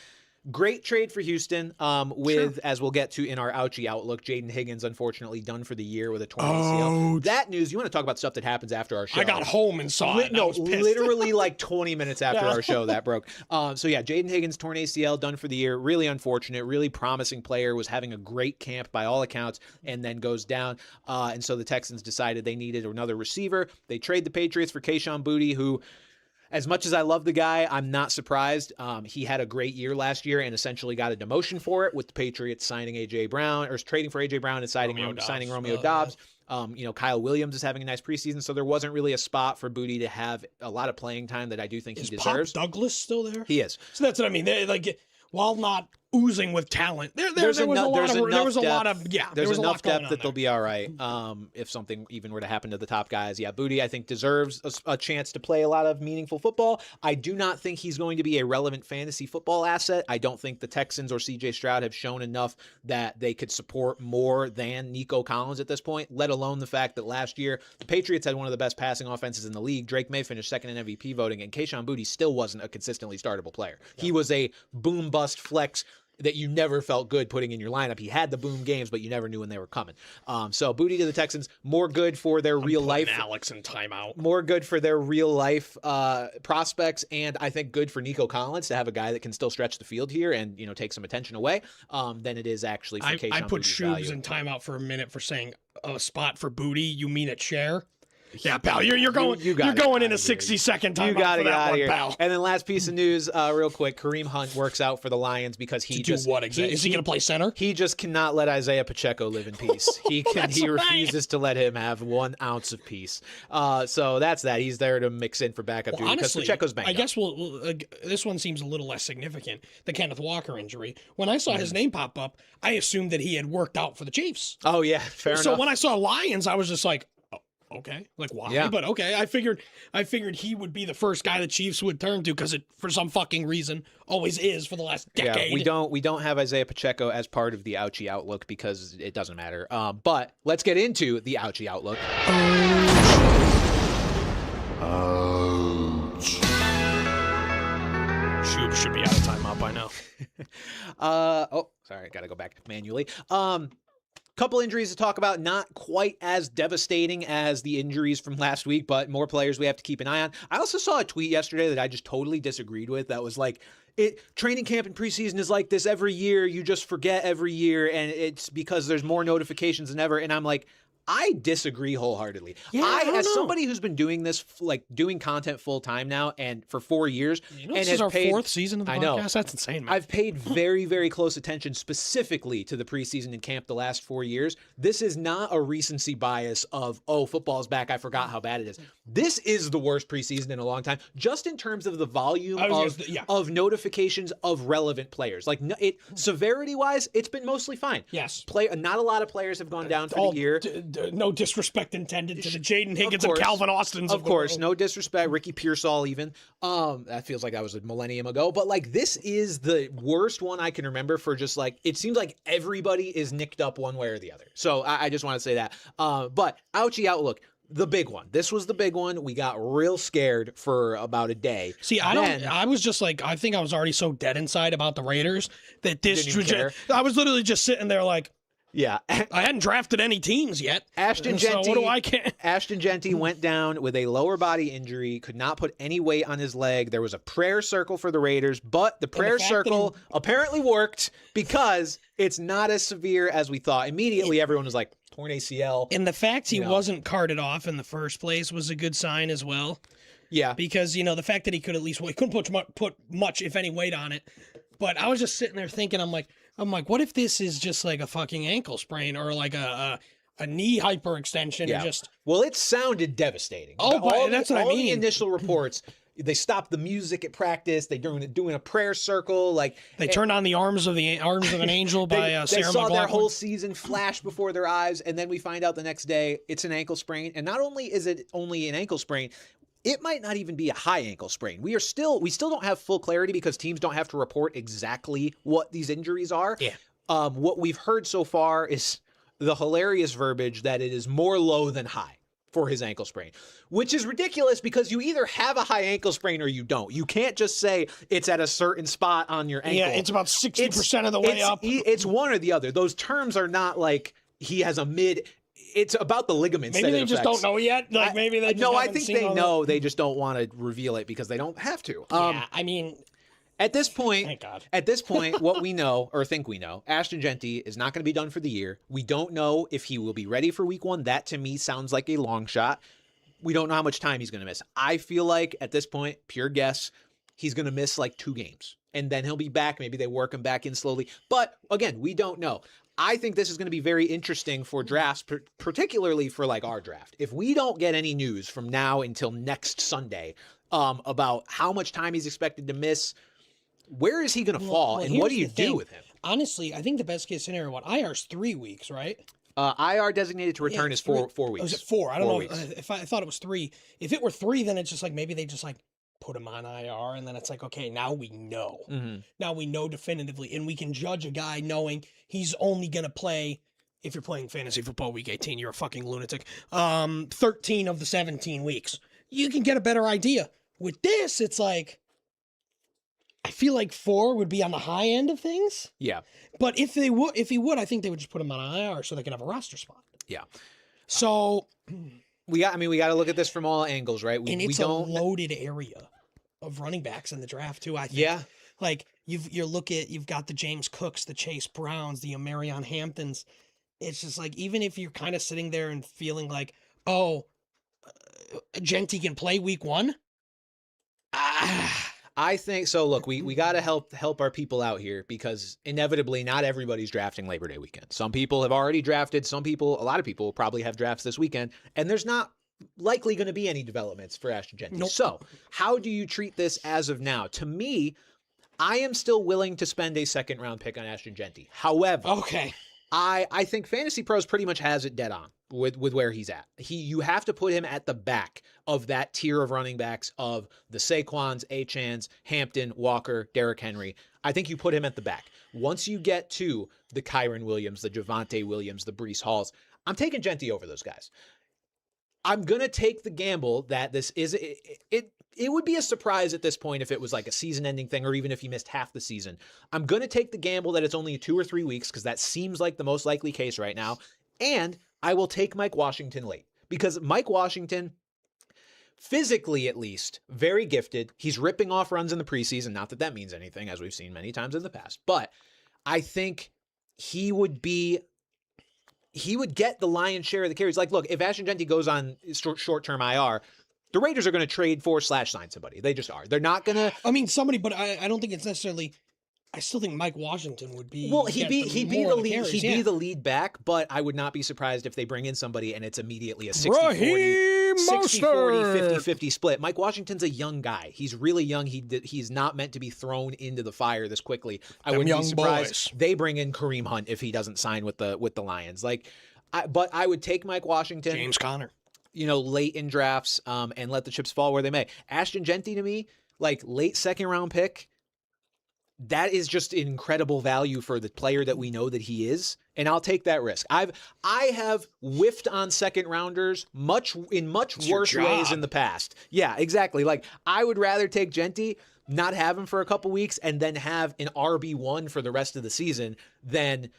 Great trade for Houston as we'll get to in our ouchie outlook, Jaden Higgins unfortunately done for the year with a torn ACL. That news, you want to talk about stuff that happens after our show. I got home and saw it. And I was pissed. Literally like 20 minutes after our show that broke. So yeah, Jaden Higgins torn ACL, done for the year. Really unfortunate, really promising player, was having a great camp by all accounts, and then goes down. And so the Texans decided they needed another receiver. They trade the Patriots for Kayshon Boutte, who, as much as I love the guy, I'm not surprised. He had a great year last year and essentially got a demotion for it with the Patriots signing A.J. Brown, or trading for A.J. Brown and signing Romeo Doubs. Kyle Williams is having a nice preseason, so there wasn't really a spot for Boutte to have a lot of playing time that I do think he deserves. Pop Douglas still there? He is. So that's what I mean. While not oozing with talent, there was a lot of depth that they'll be all right. If something even were to happen to the top guys, Boutte I think deserves a chance to play a lot of meaningful football. I do not think he's going to be a relevant fantasy football asset. I don't think the Texans or C.J. Stroud have shown enough that they could support more than Nico Collins at this point, let alone the fact that last year the Patriots had one of the best passing offenses in the league. Drake May finished second in MVP voting, and Kayshon Boutte still wasn't a consistently startable player. Yeah. He was a boom bust flex that you never felt good putting in your lineup. He had the boom games, but you never knew when they were coming. So Boutte to the Texans, more good for their real life. Alex in timeout. More good for their real life prospects, and I think good for Nico Collins to have a guy that can still stretch the field here and take some attention away. Than it is actually for Kayshon I put Boutte's Shoobs value. in timeout for a minute for saying a spot for Boutte. You mean a chair? Yeah, pal, you're going You gotta you're going get in a outta here. 60-second You timeout gotta for get that out of one, here. pal. And then last piece of news, real quick: Kareem Hunt works out for the Lions because he To just do what exactly? Is he going to play center? He just cannot let Isaiah Pacheco live in peace. He That's he right. refuses to let him have 1 ounce of peace. So that's that. He's there to mix in for backup duty because Honestly, Pacheco's banged I up. guess this one seems a little less significant. The Kenneth Walker injury. When I saw his name pop up, I assumed that he had worked out for the Chiefs. Oh yeah, fair So enough. when I saw Lions, I was just like, oh, okay, like why? Yeah. But okay, I figured he would be the first guy the Chiefs would turn to because it, for some fucking reason, always is for the last decade. Yeah, we don't have Isaiah Pacheco as part of the ouchie outlook because it doesn't matter. But let's get into the ouchie outlook. Should be out of timeout by now. Sorry, I gotta go back manually. Couple injuries to talk about, not quite as devastating as the injuries from last week, but more players we have to keep an eye on. I also saw a tweet yesterday that I just totally disagreed with. That was like, training camp and preseason is like this every year. You just forget every year, and it's because there's more notifications than ever. And I'm like, I disagree wholeheartedly. Yeah, I don't as know. somebody who's been doing this, like doing content full time now, and for 4 years, You know, and this has is our paid, 4th season of the I podcast. know. That's insane, man. I've paid very, very close attention specifically to the preseason and camp the last 4 years. This is not a recency bias of, oh, football's back, I forgot how bad it is. This is the worst preseason in a long time, just in terms of the volume of notifications of relevant players. Like, severity-wise, it's been mostly fine. Yes. Not a lot of players have gone down for the year. No disrespect intended to the Jaden Higgins course. and Calvin Austins. Of the course, world. no disrespect. Ricky Pearsall even. That feels like that was a millennium ago. But like, this is the worst one I can remember for just like, it seems like everybody is nicked up one way or the other. So I just want to say that. But ouchie outlook. The big one. This was the big one. We got real scared for about a day. See, I was just like, I think I was already so dead inside about the Raiders that this Didn't even care. I was literally just sitting there like, Yeah. I hadn't drafted any teams yet. Ashton So Genty. what do I care? Ashton Genty went down with a lower body injury, could not put any weight on his leg. There was a prayer circle for the Raiders, but the prayer fact circle apparently worked because it's not as severe as we thought. Immediately, everyone was like, torn ACL. And the fact he You know. wasn't carted off in the first place was a good sign as well. Yeah. Because, the fact that he could at least he couldn't put much, if any, weight on it. But I was just sitting there thinking, I'm like, what if this is just like a fucking ankle sprain or like a knee hyperextension or just. Well, it sounded devastating. Oh, but that's what I all the mean. initial reports, they stopped the music at practice. They're doing a prayer circle. Like They turned on the Arms of an Angel by they Sarah saw McLachlan. their whole season flash before their eyes, and then we find out the next day it's an ankle sprain. And not only is it only an ankle sprain, it might not even be a high ankle sprain. We still don't have full clarity because teams don't have to report exactly what these injuries are. Yeah. What we've heard so far is the hilarious verbiage that it is more low than high for his ankle sprain, which is ridiculous because you either have a high ankle sprain or you don't. You can't just say it's at a certain spot on your ankle. Yeah, it's about 60% of the way up. It's one or the other. Those terms are not like he has a mid. It's about the ligaments. Maybe that they it just affects. don't know yet. Like maybe they just No, I haven't think seen they all know. They just don't want to reveal it because they don't have to. Yeah, I mean, At this point, Thank God. At this point, what we know or think we know, Ashton Genty is not going to be done for the year. We don't know if he will be ready for week 1. That to me sounds like a long shot. We don't know how much time he's going to miss. I feel like at this point, pure guess, he's going to miss like 2 games and then he'll be back. Maybe they work him back in slowly. But again, we don't know. I think this is going to be very interesting for drafts, particularly for like our draft. If we don't get any news from now until next Sunday about how much time he's expected to miss, where is he going to fall, and what do you do with him? Honestly, I think the best case scenario, IR's 3 weeks, right? IR designated to return is 4 weeks. Oh, is it 4? I don't 4 know. weeks. If I thought it was 3. If it were 3, then it's just like maybe they just like put him on IR, and then it's like, okay, now we know. Mm-hmm. Now we know definitively, and we can judge a guy knowing he's only going to play. If you're playing fantasy football week 18, you're a fucking lunatic. 13 of the 17 weeks. You can get a better idea. With this, it's like, I feel like 4 would be on the high end of things. Yeah. But if he would, I think they would just put him on IR so they can have a roster spot. Yeah. So We got to look at this from all angles, right? and it's a loaded area of running backs in the draft too, I think. Yeah. Like you've got the James Cooks, the Chase Browns, the Omarion Hamptons. It's just like, even if you're kind of sitting there and feeling like, oh, Genty can play week 1? I think so. Look, we got to help our people out here because inevitably not everybody's drafting Labor Day weekend. Some people have already drafted. A lot of people will probably have drafts this weekend, and there's not likely going to be any developments for Ashton Genty. Nope. So how do you treat this as of now? To me, I am still willing to spend a second round pick on Ashton Genty. However, Okay. I think Fantasy Pros pretty much has it dead on with where he's at. You have to put him at the back of that tier of running backs of the Saquons, Achans, Hampton, Walker, Derrick Henry. I think you put him at the back. Once you get to the Kyron Williams, the Javonte Williams, the Breece Halls, I'm taking Genty over those guys. I'm going to take the gamble that this is it would be a surprise at this point if it was like a season-ending thing or even if he missed half the season. I'm going to take the gamble that it's only 2 or 3 weeks because that seems like the most likely case right now. And I will take Mike Washington late because Mike Washington, physically at least, very gifted. He's ripping off runs in the preseason. Not that that means anything, as we've seen many times in the past. But I think he would get the lion's share of the carries. Like, look, if Ashton Genty goes on short-term IR, the Raiders are going to trade for / sign somebody. They just are. They're not going to. I mean, somebody, but I don't think it's necessarily. I still think Mike Washington would be. Well, he'd be the lead. Carries, He'd be the lead back, but I would not be surprised if they bring in somebody and it's immediately a 60-40, Raheem 60-40, 50-50 split. Mike Washington's a young guy. He's really young. He's not meant to be thrown into the fire this quickly. I wouldn't be surprised they bring in Kareem Hunt if he doesn't sign with the Lions. But I would take Mike Washington. James Conner. Late in drafts, and let the chips fall where they may. Ashton Genty to me, like late second round pick, that is just incredible value for the player that we know that he is, and I'll take that risk. I have whiffed on second rounders in much worse ways in the past. Yeah, exactly. Like I would rather take Genty, not have him for a couple weeks, and then have an RB1 for the rest of the season than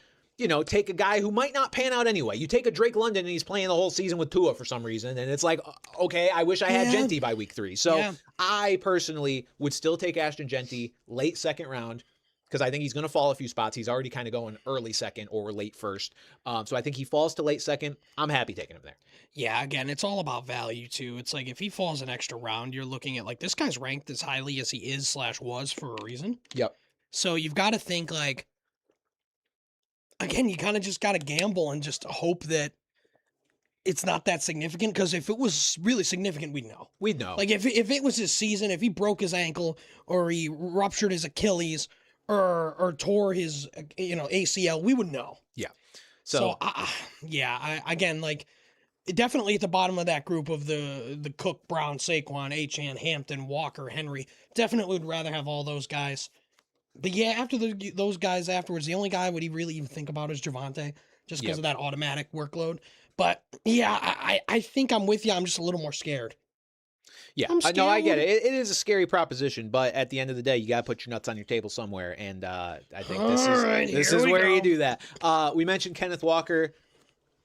take a guy who might not pan out anyway. You take a Drake London and he's playing the whole season with Tua for some reason. And it's like, okay, I wish I had Genty by week 3. So I personally would still take Ashton Genty late second round because I think he's going to fall a few spots. He's already kind of going early second or late first. So I think he falls to late second. I'm happy taking him there. Yeah, again, it's all about value too. It's like if he falls an extra round, you're looking at like this guy's ranked as highly as he is / was for a reason. Yep. So you've got to think like, again, you kind of just got to gamble and just hope that it's not that significant. Because if it was really significant, we'd know. We'd know. Like if it was his season, if he broke his ankle or he ruptured his Achilles or tore his ACL, we would know. Yeah. So again, like definitely at the bottom of that group of the Cook, Brown, Saquon, Achane, Hampton, Walker, Henry. Definitely would rather have all those guys. But yeah, after those guys afterwards, the only guy would he really even think about is Javonte, just because of that automatic workload. But yeah, I think I'm with you. I'm just a little more scared. Yeah, no, I get it. It is a scary proposition, but at the end of the day, you got to put your nuts on your table somewhere, and I think this is where you do that. We mentioned Kenneth Walker,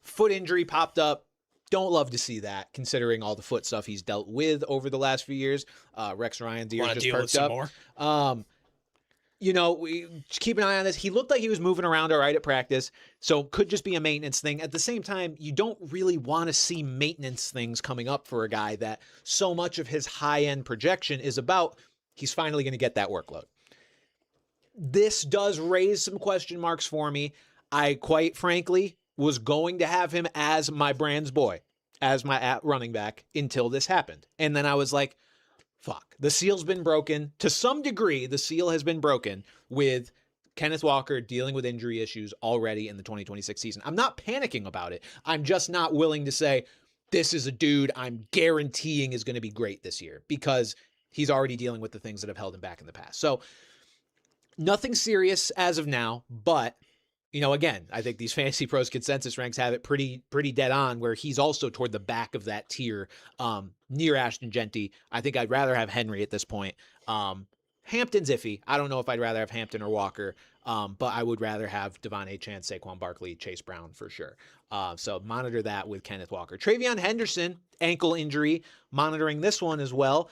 foot injury popped up. Don't love to see that, considering all the foot stuff he's dealt with over the last few years. Rex Ryan's ears just perked up. More? We keep an eye on this. He looked like he was moving around all right at practice, so could just be a maintenance thing. At the same time, you don't really want to see maintenance things coming up for a guy that so much of his high-end projection is about he's finally going to get that workload. This does raise some question marks for me. I, quite frankly, was going to have him as my Brand's boy, as my running back until this happened. And then I was like, fuck, the seal's been broken. To some degree, the seal has been broken with Kenneth Walker dealing with injury issues already in the 2026 season. I'm not panicking about it. I'm just not willing to say, this is a dude I'm guaranteeing is going to be great this year because he's already dealing with the things that have held him back in the past. So nothing serious as of now, but again, I think these Fantasy Pros consensus ranks have it pretty dead on where he's also toward the back of that tier near Ashton Genty. I think I'd rather have Henry at this point. Hampton's iffy. I don't know if I'd rather have Hampton or Walker, but I would rather have Devon Achane, Saquon Barkley, Chase Brown for sure. So monitor that with Kenneth Walker. Travion Henderson, ankle injury, monitoring this one as well.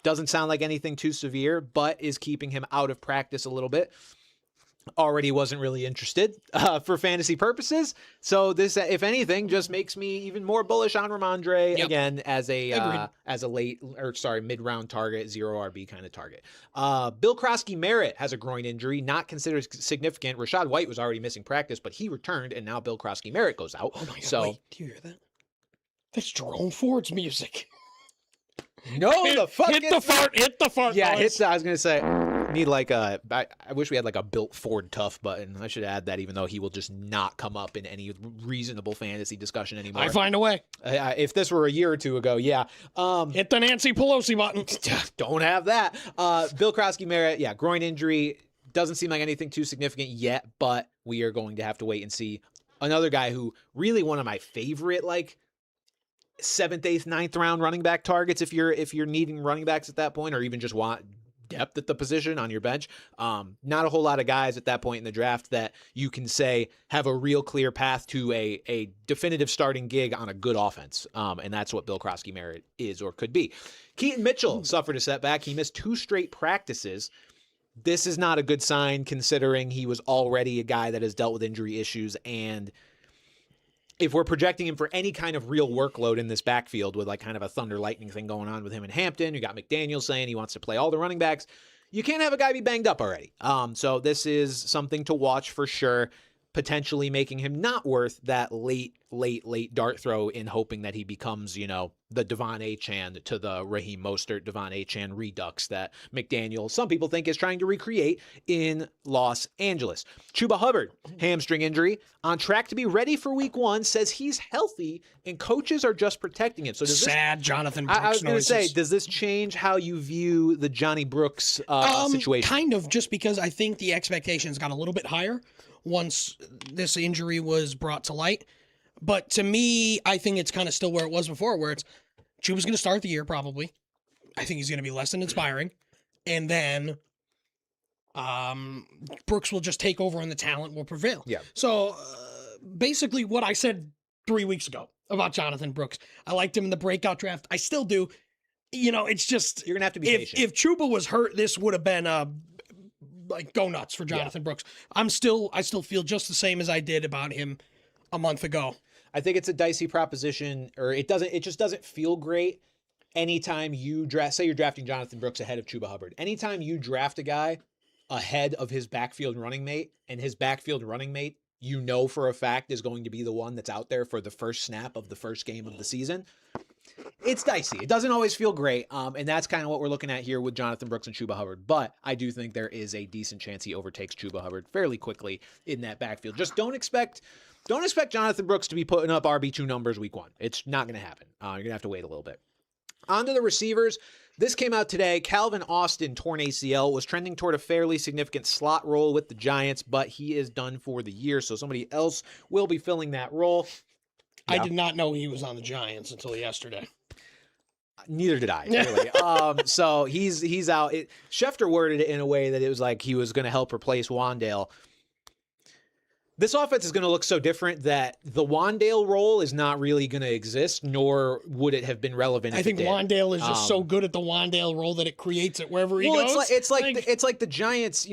Doesn't sound like anything too severe, but is keeping him out of practice a little bit. already wasn't really interested for fantasy purposes. So this, if anything, just makes me even more bullish on Ramondre again as a mid-round target, 0 RB kind of target. Bill Krosky-Merritt has a groin injury, not considered significant. Rashad White was already missing practice, but he returned, and now Bill Krosky-Merritt goes out. Oh my God! So wait, do you hear that? That's Jerome Ford's music. no, the fuck hit the fart. Yeah, noise. I was gonna say. Need like I wish we had like a built Ford Tough button. I should add that, even though he will just not come up in any reasonable fantasy discussion anymore. I find a way. If this were a year or two ago, yeah. Hit the Nancy Pelosi button. Don't have that. Bill Krosky-Merritt, yeah, groin injury. Doesn't seem like anything too significant yet, but we are going to have to wait and see. Another guy who really one of my favorite, like, 7th, 8th, 9th round running back targets if you're needing running backs at that point, or even just want depth at the position on your bench. Not a whole lot of guys at that point in the draft that you can say have a real clear path to a definitive starting gig on a good offense. And that's what Bill Krosky-Merritt is or could be. Keaton Mitchell suffered a setback. He missed 2 straight practices. This is not a good sign considering he was already a guy that has dealt with injury issues, and if we're projecting him for any kind of real workload in this backfield with like kind of a thunder lightning thing going on with him in Hampton, you got McDaniel saying he wants to play all the running backs. You can't have a guy be banged up already. So this is something to watch for sure, potentially making him not worth that late dart throw in hoping that he becomes, the Devon Achane to the Raheem Mostert, Devon Achane redux that McDaniel, some people think, is trying to recreate in Los Angeles. Chuba Hubbard, hamstring injury, on track to be ready for week 1, says he's healthy and coaches are just protecting him. So does Sad Jonathan Brooks I was going to say, noises. does this change how you view the Johnny Brooks situation? Kind of, just because I think the expectations got a little bit higher once this injury was brought to light. But to me, I think it's kind of still where it was before, where it's Chuba's going to start the year probably. I think he's going to be less than inspiring. And then Brooks will just take over and the talent will prevail. Yeah. So basically what I said 3 weeks ago about Jonathan Brooks, I liked him in the breakout draft. I still do. It's just... You're going to have to be patient. If Chuba was hurt, this would have been like go nuts for Jonathan Brooks. I still feel just the same as I did about him a month ago. I think it's a dicey proposition, or it just doesn't feel great anytime you say you're drafting Jonathan Brooks ahead of Chuba Hubbard. Anytime you draft a guy ahead of his backfield running mate, and his backfield running mate, for a fact is going to be the one that's out there for the first snap of the first game of the season, it's dicey. It doesn't always feel great. And that's kind of what we're looking at here with Jonathan Brooks and Chuba Hubbard. But I do think there is a decent chance he overtakes Chuba Hubbard fairly quickly in that backfield. Just don't expect Jonathan Brooks to be putting up RB2 numbers week 1. It's not going to happen. You're going to have to wait a little bit. On to the receivers. This came out today. Calvin Austin, torn ACL, was trending toward a fairly significant slot role with the Giants, but he is done for the year, so somebody else will be filling that role. I did not know he was on the Giants until yesterday. Neither did I, really. So he's out. Schefter worded it in a way that it was like he was going to help replace Wan'Dale. This offense is going to look so different that the Wan'Dale role is not really going to exist, nor would it have been relevant. I think Wan'Dale is just so good at the Wan'Dale role that it creates it wherever he goes. It's like the Giants.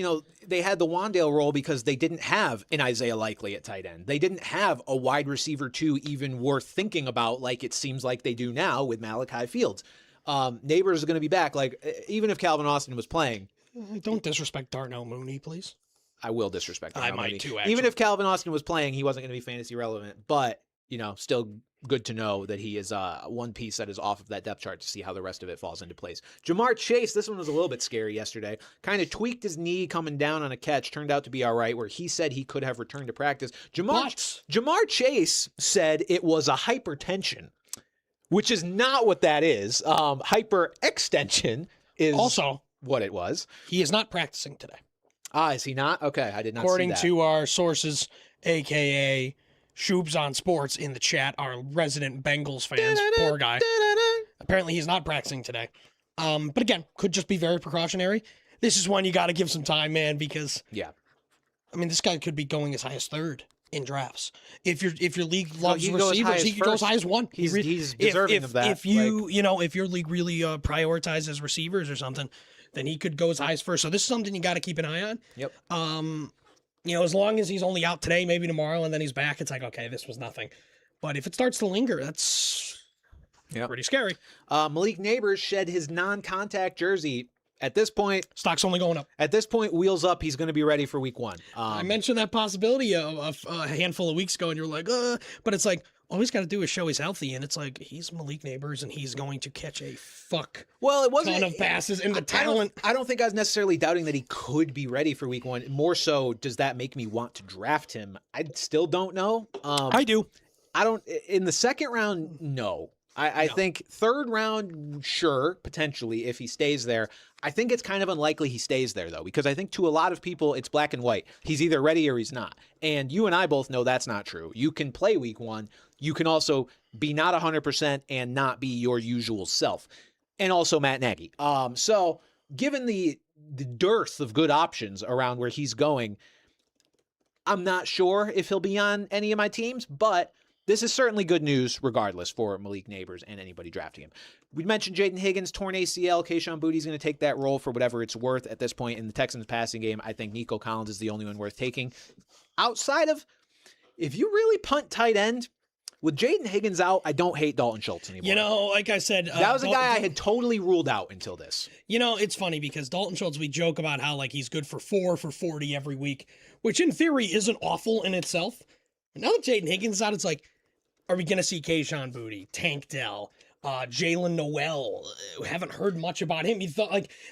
They had the Wan'Dale role because they didn't have an Isaiah Likely at tight end. They didn't have a wide receiver 2 even worth thinking about, like it seems like they do now with Malachi Fields. Neighbors is going to be back. Like even if Calvin Austin was playing, don't disrespect Darnell Mooney, please. I will disrespect him. I might too, actually. Even if Calvin Austin was playing, he wasn't going to be fantasy relevant. But, still good to know that he is one piece that is off of that depth chart to see how the rest of it falls into place. Jamar Chase, this one was a little bit scary yesterday. Kind of tweaked his knee coming down on a catch. Turned out to be all right, where he said he could have returned to practice. Jamar Chase said it was a hypertension, which is not what that is. Hyperextension is also what it was. He is not practicing today. Is he not? Okay, I did not see that. According to our sources, a.k.a. Shoobs on Sports in the chat, our resident Bengals fans, poor guy. Apparently he's not practicing today. But again, could just be very precautionary. This is one you got to give some time, man, because this guy could be going as high as 3rd in drafts. If your league loves receivers, he could go as high as 1. He's deserving of that. If if your league really prioritizes receivers or something, then he could go as high as 1st. So this is something you got to keep an eye on. Yep. as long as he's only out today, maybe tomorrow, and then he's back, it's like, okay, this was nothing. But if it starts to linger, that's pretty scary. Malik Neighbors shed his non-contact jersey. At this point, stock's only going up. At this point, wheels up. He's going to be ready for week 1. I mentioned that possibility a handful of weeks ago, and you're like, but it's like, all he's got to do is show he's healthy, and it's like, he's Malik Neighbors, and he's going to catch a ton of passes, and the talent. I don't think I was necessarily doubting that he could be ready for week 1. More so, does that make me want to draft him? I still don't know. I do. I don't. In the second round, no. I think third round, sure, potentially, if he stays there. I think it's kind of unlikely he stays there, though, because I think to a lot of people, it's black and white. He's either ready or he's not. And you and I both know that's not true. You can play week 1. You can also be not 100% and not be your usual self. And also Matt Nagy. So given the dearth of good options around where he's going, I'm not sure if he'll be on any of my teams, but this is certainly good news regardless for Malik Neighbors and anybody drafting him. We mentioned Jaden Higgins, torn ACL. Kayshon Boutte's going to take that role for whatever it's worth at this point in the Texans passing game. I think Nico Collins is the only one worth taking. Outside of, if you really punt tight end, with Jaden Higgins out, I don't hate Dalton Schultz anymore. Like I said, that was a guy I had totally ruled out until this. It's funny because Dalton Schultz, we joke about how like he's good for 4 for 40 every week, which in theory isn't awful in itself. But now that Jaden Higgins is out, it's like, are we going to see Kayshon Boutte, Tank Dell, Jalen Noel? Haven't heard much about him.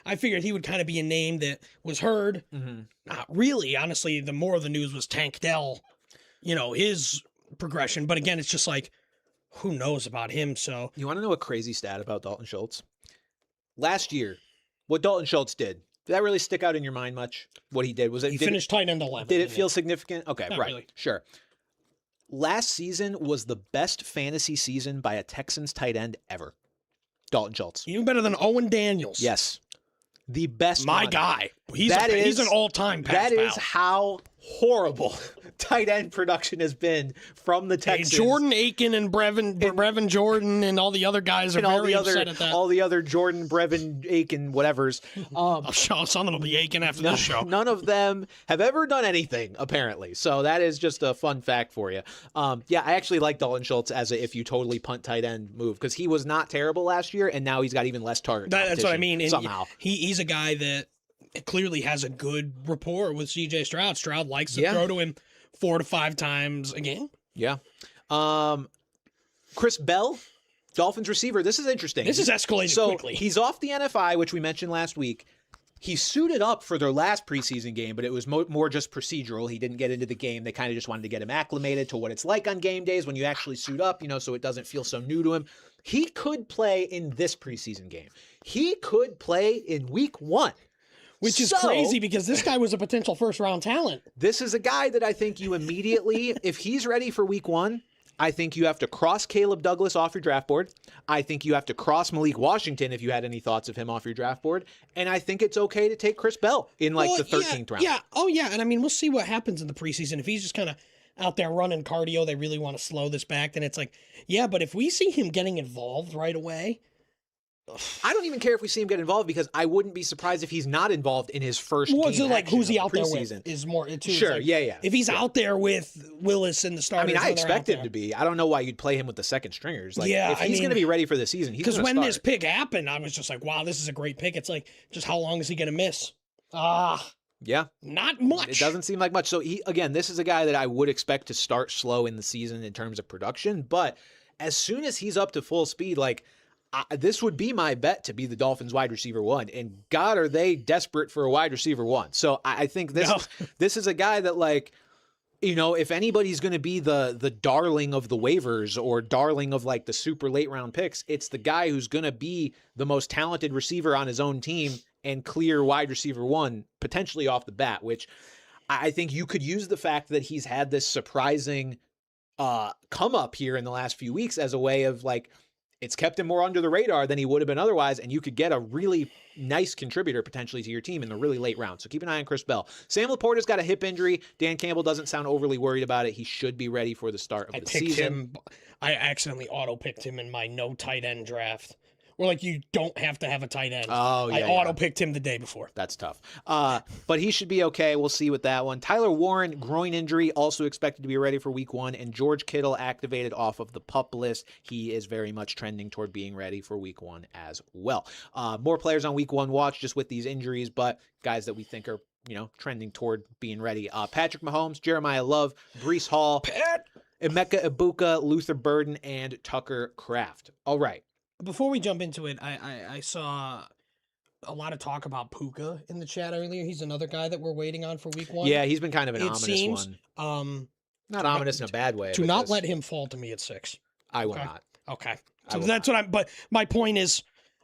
I figured he would kind of be a name that was heard. Mm-hmm. Not really. Honestly, the more of the news was Tank Dell, his progression. But again, it's just like, who knows about him? So you want to know a crazy stat about Dalton Schultz? Last year, what Dalton Schultz did that really stick out in your mind much? What he did was he finished tight end 11. Did it feel significant? Okay, Not right, really. Sure. Last season was the best fantasy season by a Texans tight end ever. Dalton Schultz. Even better than Owen Daniels. Yes. The best My one. guy. He's an all-time pass That pal. is how horrible tight end production has been from the Texans. Hey, Jordan Aiken and Brevin Jordan and all the other guys are very upset at that. All the other Jordan, Brevin, Aiken, whatevers. Something will be Aiken after this show. None of them have ever done anything, apparently. So that is just a fun fact for you. I actually like Dalton Schultz as a if you totally punt tight end move because he was not terrible last year, and now he's got even less target competition. That's what I mean. Somehow. He's a guy that clearly has a good rapport with C.J. Stroud. Stroud likes to throw to him 4 to 5 times a game. Yeah. Chris Bell, Dolphins receiver. This is interesting. This is escalated quickly. He's off the NFI, which we mentioned last week. He suited up for their last preseason game, but it was more just procedural. He didn't get into the game. They kind of just wanted to get him acclimated to what it's like on game days when you actually suit up, so it doesn't feel so new to him. He could play in this preseason game. He could play in week 1. Which is crazy because this guy was a potential first-round talent. This is a guy that I think you immediately, if he's ready for week 1, I think you have to cross Caleb Douglas off your draft board. I think you have to cross Malik Washington if you had any thoughts of him off your draft board. And I think it's okay to take Chris Bell in the 13th round. Yeah. Oh, yeah. And I mean, we'll see what happens in the preseason. If he's just kind of out there running cardio, they really want to slow this back, then it's like, yeah, but if we see him getting involved right away, I don't even care if we see him get involved because I wouldn't be surprised if he's not involved in his first game. So like who's he out there with is more too. Sure, like, yeah. If he's out there with Willis and the starters, I expect him to be. I don't know why you'd play him with the second stringers. If he's going to be ready for the season, he's going to start. Because when this pick happened, I was just like, wow, this is a great pick. It's like, just how long is he going to miss? Yeah. Not much. It doesn't seem like much. So this is a guy that I would expect to start slow in the season in terms of production, but as soon as he's up to full speed, this would be my bet to be the Dolphins wide receiver 1. And God, are they desperate for a wide receiver 1. So I think this is a guy that if anybody's going to be the darling of the waivers or darling of the super late round picks, it's the guy who's going to be the most talented receiver on his own team and clear wide receiver 1 potentially off the bat, which I think you could use the fact that he's had this surprising come up here in the last few weeks as a way of it's kept him more under the radar than he would have been otherwise, and you could get a really nice contributor potentially to your team in the really late round. So keep an eye on Chris Bell. Sam Laporta's got a hip injury. Dan Campbell doesn't sound overly worried about it. He should be ready for the start of the season. I accidentally auto-picked him in my no tight end draft, where like you don't have to have a tight end. Oh, yeah, I yeah. auto-picked him the day before. That's tough. But he should be okay. We'll see with that one. Tyler Warren, groin injury, also expected to be ready for week 1. And George Kittle activated off of the PUP list. He is very much trending toward being ready for week 1 as well. More players on week 1 watch just with these injuries, but guys that we think are, trending toward being ready. Patrick Mahomes, Jeremiah Love, Breece Hall, Emeka Ibuka, Luther Burden, and Tucker Kraft. All right. Before we jump into it, I saw a lot of talk about Puka in the chat earlier. He's another guy that we're waiting on for week 1. Yeah, he's been kind of an It ominous seems, one. Not ominous in a bad way. To not let him fall to me at 6. I will Okay. not. Okay. I So will that's what I'm. But my point is,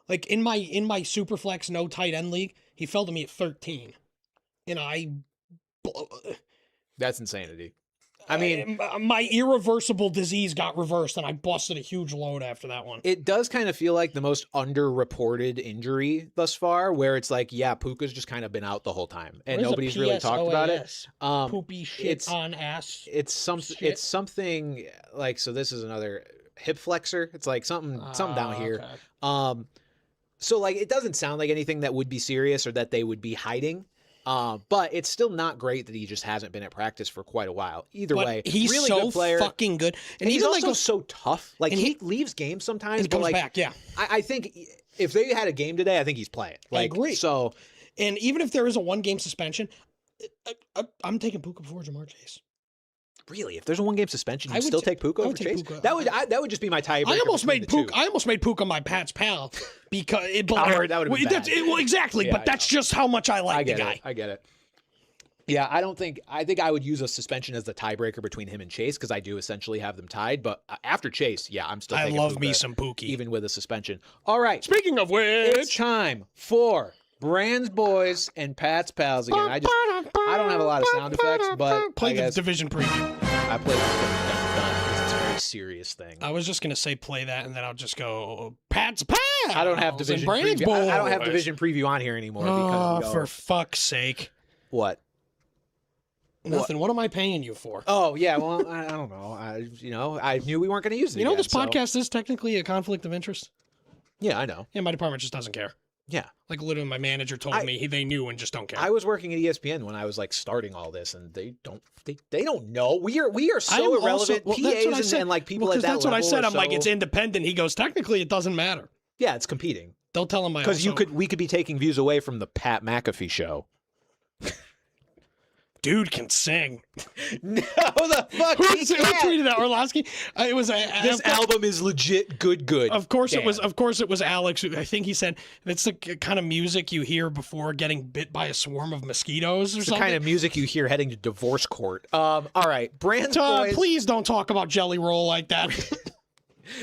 like in my Superflex no tight end league, he fell to me at 13. That's insanity. I mean, my irreversible disease got reversed, and I busted a huge load after that one. it does kind of feel like the most underreported injury thus far, where it's like, yeah, Puka's just kind of been out the whole time, and What is a nobody's really talked about it. PSOAS? Poopy shit on ass. It's something like, so this is another hip flexor. It's like something down here. Okay. So like, it doesn't sound like anything that would be serious or that they would be hiding. But it's still not great that he just hasn't been at practice for quite a while. Either But way, he's really so good player. fucking good, And he's even also like so tough. Like and he he- leaves games sometimes, he but comes like back. Yeah, I think if they had a game today, I think he's playing. Like, agree. So and even if there is a 1-game suspension, I'm taking Puka before Jamar Chase. really, if there's a 1-game suspension, I you'd would still ta- take Puka I over would take Chase. Puka. That would just be my tiebreaker. I almost between made the two. Puka. I almost made Puka my Pat's pal because it. That would've been bad. Well, exactly, Yeah, but I that's know. just how much I like I the get guy. it. I get it. Yeah, I think I would use a suspension as the tiebreaker between him and Chase because I do essentially have them tied. But after Chase, yeah, I'm still I taking love Puka, me some Pookie. even with a suspension. All right. Speaking of It's which, time for Brand's Boys and Pat's Pals again. I don't have a lot of sound effects, but play I the guess division preview. I played this because it's a very serious thing. I was just gonna say play that, and then I'll just go Pat's Pals. I don't have and division Brand's preview. I don't have Boys. division preview on here anymore Oh, because we for go, fuck's sake! what? Nothing. What am I paying you for? Oh yeah, well I don't know. I knew we weren't going to use it. You know, again, this so- podcast is technically a conflict of interest. Yeah, I know. Yeah, my department just doesn't care. Yeah, Like literally, my manager told me they knew and just don't care. I was working at ESPN when I was like starting all this, and they don't know. We are I am so also- irrelevant. well, that's what I PAs said. and like people Well, at 'cause that that's what I level said. are I'm like, so- it's independent. He goes, technically, it doesn't matter. yeah, it's competing They'll tell him I because also, we could be taking views away from the Pat McAfee show. dude can sing. No, the fuck Who he can't. tweeted that? Orlovsky. It was This album is legit good. Of course Damn. it was. Of course it was Alex. I think he said it's the kind of music you hear before getting bit by a swarm of mosquitoes or It's the something. kind of music you hear heading to divorce court. All right, Brand's Boys. Please don't talk about Jelly Roll like that.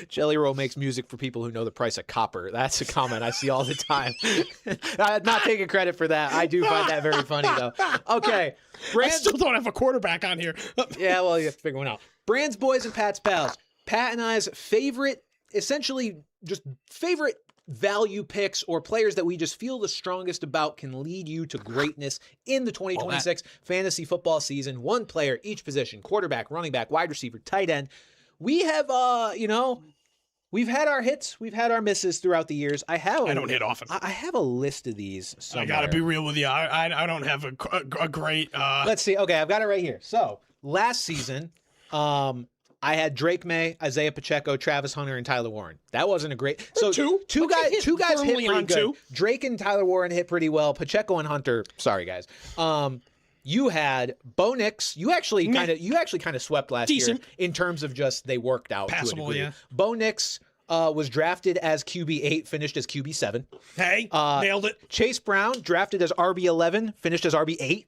Jelly Roll makes music for people who know the price of copper. That's a comment I see all the time. I'm not taking credit for that. I do find that very funny, though. Okay. I Brand, still don't have a quarterback on here. yeah, well, you have to figure one out. Brand's Boys and Pat's Pals. Pat and I's favorite, essentially just favorite value picks or players that we just feel the strongest about can lead you to greatness in the 2026 fantasy football season. One player, each position, quarterback, running back, wide receiver, tight end. We have, we've had our hits, we've had our misses throughout the years. I don't hit often. I have a list of these somewhere. I gotta be real with you. I don't have a great. Let's see. Okay, I've got it right here. So last season, I had Drake May, Isaiah Pacheco, Travis Hunter, and Tyler Warren. That wasn't a great. So Two guys hit hit firmly pretty on good. two. Drake and Tyler Warren hit pretty well. Pacheco and Hunter. Sorry guys. You had Bo Nix. You actually kind of swept last Decent. year in terms of just they worked out Passable, to a degree. yeah. Bo Nix was drafted as QB8, finished as QB7. Hey, nailed it. Chase Brown drafted as RB11, finished as RB8.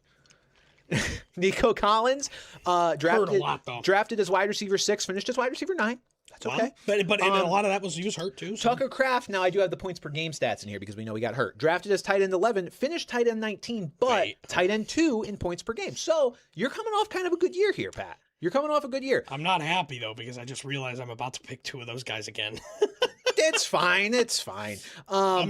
Nico Collins drafted as wide receiver 6, finished as wide receiver 9. That's okay. But and a lot of that was he was hurt too. So. Tucker Kraft, now I do have the points per game stats in here because we know he got hurt. Drafted as tight end 11, finished tight end 19, but Wait. tight end 2 in points per game. So you're coming off kind of a good year here, Pat. You're coming off a good year. I'm not happy though because I just realized I'm about to pick 2 of those guys again. It's fine. It's fine.